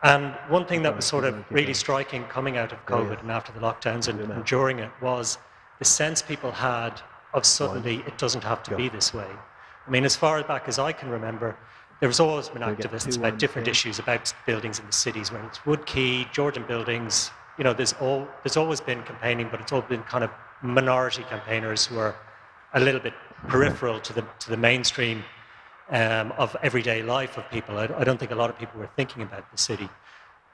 And one thing that was sort of really striking coming out of COVID and after the lockdowns and during it was the sense people had of suddenly it doesn't have to be this way. I mean, as far back as I can remember, there's always been activists about different issues about buildings in the cities, whether it's Wood Quay, Georgian buildings. You know, there's always been campaigning, but it's all been kind of minority campaigners who are a little bit peripheral to the mainstream of everyday life of people. I don't think a lot of people were thinking about the city.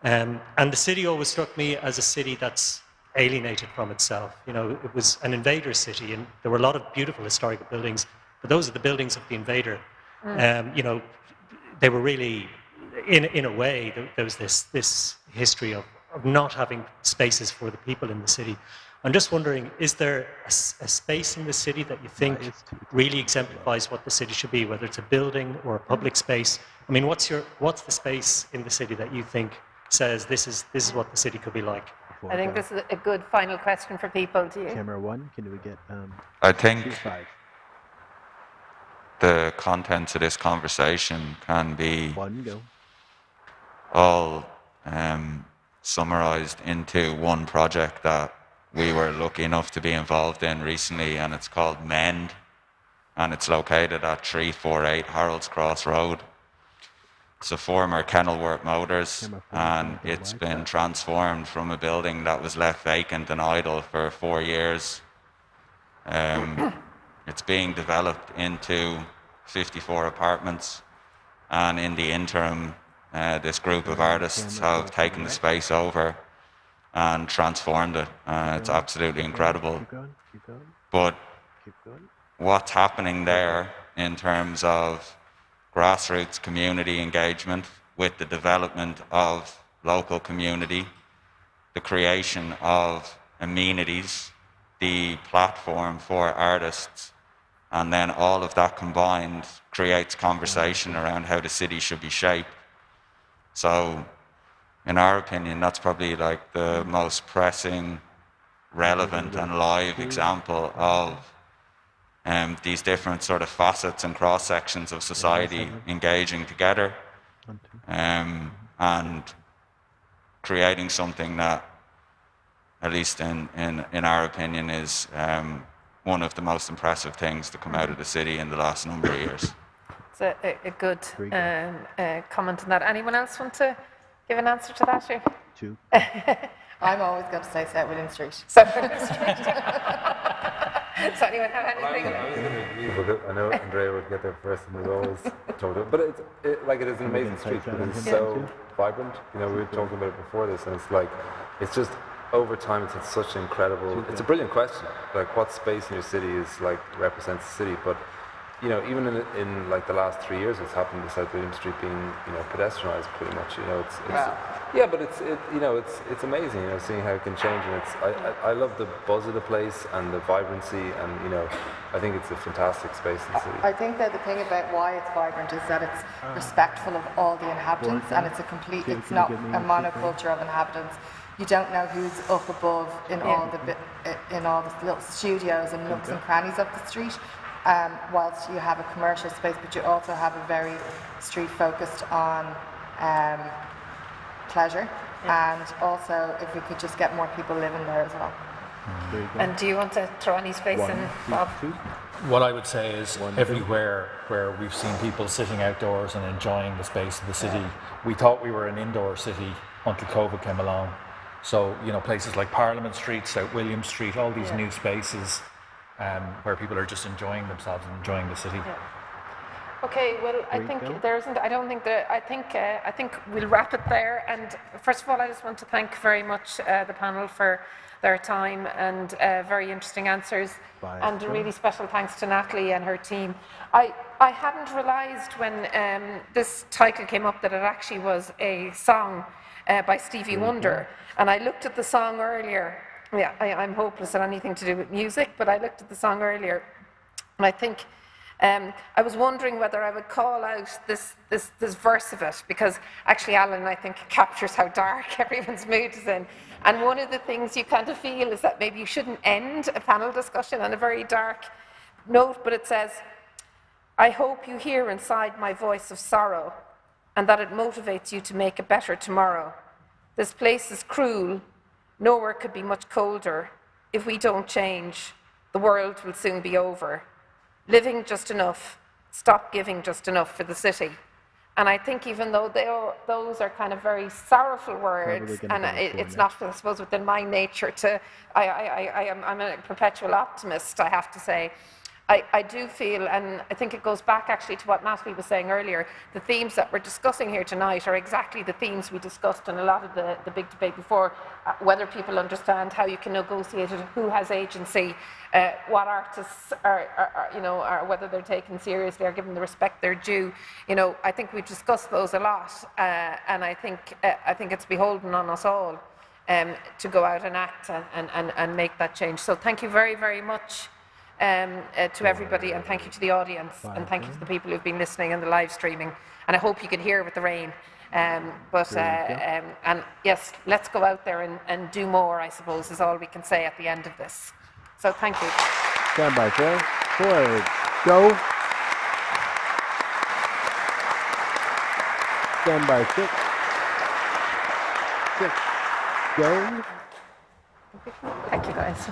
And the city always struck me as a city that's alienated from itself. You know, it was an invader city, and there were a lot of beautiful historical buildings, but those are the buildings of the invader. You know, they were really, in a way, there was this history of not having spaces for the people in the city. I'm just wondering, is there a space in the city that you think really exemplifies what the city should be, whether it's a building or a public space? I mean, what's the space in the city that you think says this is what the city could be like? I think this is a good final question for people. Do you? Camera 1, can we get I think 2-5. the contents of this conversation can be 1, go. all summarized into one project that we were lucky enough to be involved in recently, and it's called MEND, and it's located at 348 Harold's Cross Road. It's a former Kenilworth Motors, and it's been transformed from a building that was left vacant and idle for 4 years. It's being developed into 54 apartments, and in the interim, this group of artists have taken the space over and transformed it. It's absolutely incredible. But what's happening there in terms of grassroots community engagement with the development of local community, the creation of amenities, the platform for artists, and then all of that combined creates conversation around how the city should be shaped. So, in our opinion, that's probably like the most pressing, relevant and live example of these different sort of facets and cross-sections of society engaging together and creating something that, at least in our opinion, is one of the most impressive things to come out of the city in the last number of years. It's a good comment on that. Anyone else want to give an answer to that? Or? 2. I'm always going to say South William Street. South William Street. Does anyone have anything? I was going to agree with it. I know Andrea would get there first and was always told it. But it is an amazing street because it's so vibrant. You know, we were talking about it before this, and it's just over time it's such an incredible. It's a brilliant question. Like, what space in your city represents the city? But you know, even in like the last 3 years, it's happened with South William Street being pedestrianised pretty much. You know, yeah, but it's amazing. You know, seeing how it can change, and I love the buzz of the place and the vibrancy, and I think it's a fantastic space in the city. I think that the thing about why it's vibrant is that it's respectful of all the inhabitants, and it's not a monoculture of inhabitants. You don't know who's up above in all the little studios and nooks and crannies of the street. Whilst you have a commercial space, but you also have a very street focused on pleasure, and also if we could just get more people living there as well. And do you want to throw any space in, Bob? What I would say is everywhere where we've seen people sitting outdoors and enjoying the space of the city, we thought we were an indoor city until COVID came along. So, places like Parliament Street, South William Street, all these new spaces where people are just enjoying themselves and enjoying the city. Yeah. Okay, well, I think there isn't. I don't think that. I think we'll wrap it there. And first of all, I just want to thank very much the panel for their time and very interesting answers. And a really special thanks to Natalie and her team. I hadn't realised when this title came up that it actually was a song by Stevie Wonder. And I looked at the song earlier. Yeah, I'm hopeless at anything to do with music, but I looked at the song earlier, and I think I was wondering whether I would call out this verse of it, because actually, Alan, I think it captures how dark everyone's mood is in. And one of the things you kind of feel is that maybe you shouldn't end a panel discussion on a very dark note, but it says, "I hope you hear inside my voice of sorrow, and that it motivates you to make a better tomorrow. This place is cruel. Nowhere could be much colder. If we don't change, the world will soon be over. Living just enough, stop giving just enough for the city." And I think even though those are kind of very sorrowful words, and it's not, I suppose, within my nature to, I'm a perpetual optimist, I have to say. I do feel, and I think it goes back actually to what Natalie was saying earlier, the themes that we're discussing here tonight are exactly the themes we discussed in a lot of the big debate before, whether people understand how you can negotiate it, who has agency, what artists are whether they're taken seriously or given the respect they're due. I think we've discussed those a lot, and I think it's beholden on us all to go out and act and make that change. So thank you very, very much to everybody, and thank you to the audience, and thank you to the people who've been listening and the live streaming. And I hope you can hear with the rain. And yes, let's go out there and do more, I suppose, is all we can say at the end of this. So thank you. Stand by 4, 4, go. Stand by 6, 6, go. Thank you, guys.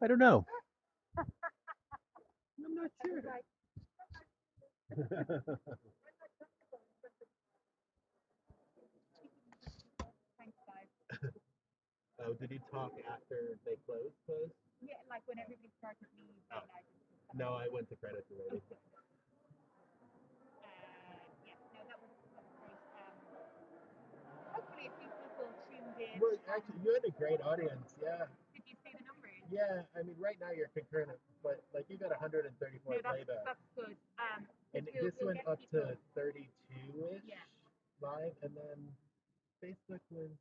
I don't know. I'm not sure. Oh, did he talk after they closed? Yeah, like when everybody started leaving. Oh. No, I went to credit already. Yeah, no, that was great. Hopefully a few people tuned in. Well, actually, you had a great audience, yeah. Did you see the numbers? Yeah, I mean, right now you're concurrent, but like you got 134 playback. That's good. And this went up to 32-ish live, and then Facebook was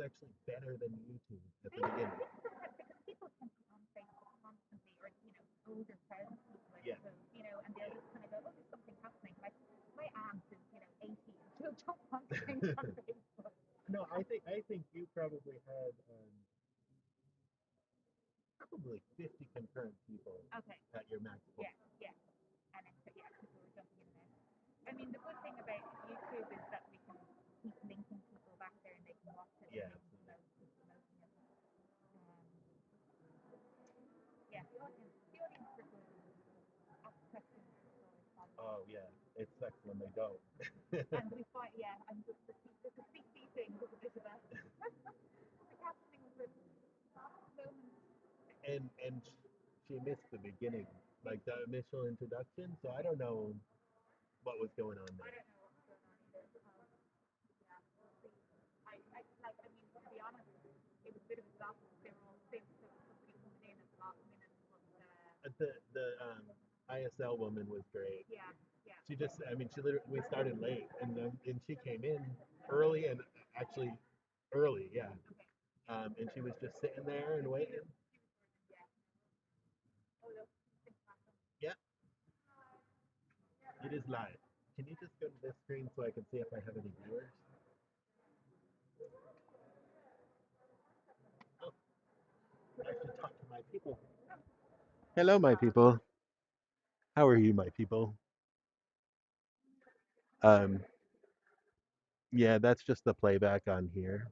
actually better than YouTube at the beginning. Because people tend to be on Facebook constantly, or older friends, like and they'll just kind of go, oh, there's something happening. Like my aunt is 80 and she'll jump on things on Facebook. No, I think you probably had probably 50 concurrent people at your maximum. Yeah, and people were jumping in there. I mean, the good thing about YouTube is that we can keep linking people back there and they can watch it. Yeah. Oh yeah, it sucks when they don't. And we find, and the CC thing was a bit of a happening with and she missed the beginning, like the initial introduction. So I don't know what was going on there. I don't know what was going on either. I mean, to be honest, it was a bit of a shock. They were all sick, so somebody coming in at the last minute. But the ISL woman was great. Yeah. She just, I mean, she literally, we started late, and she came in early, and actually early, yeah. And she was just sitting there and waiting. Yeah, it is live. Can you just go to this screen so I can see if I have any viewers? Oh, I should talk to my people. Hello, my people. How are you, my people? Um, yeah, that's just the playback on here.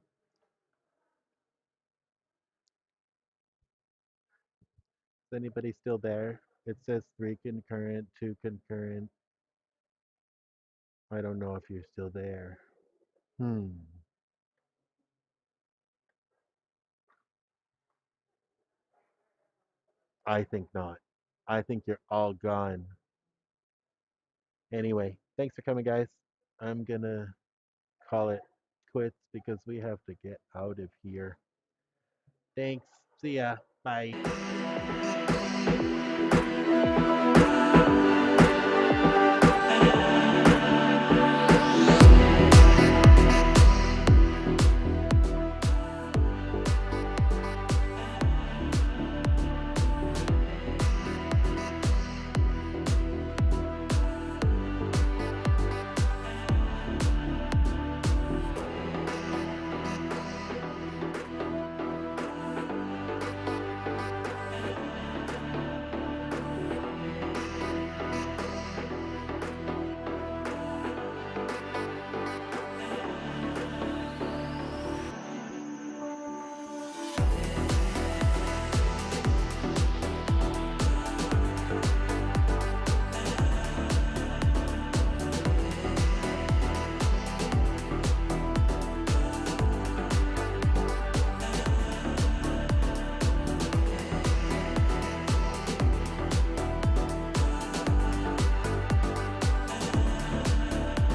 Is anybody still there? It says 3 concurrent, 2 concurrent. I don't know if you're still there. I think not. I think you're all gone. Anyway, thanks for coming, guys. I'm gonna call it quits because we have to get out of here. Thanks. See ya. Bye.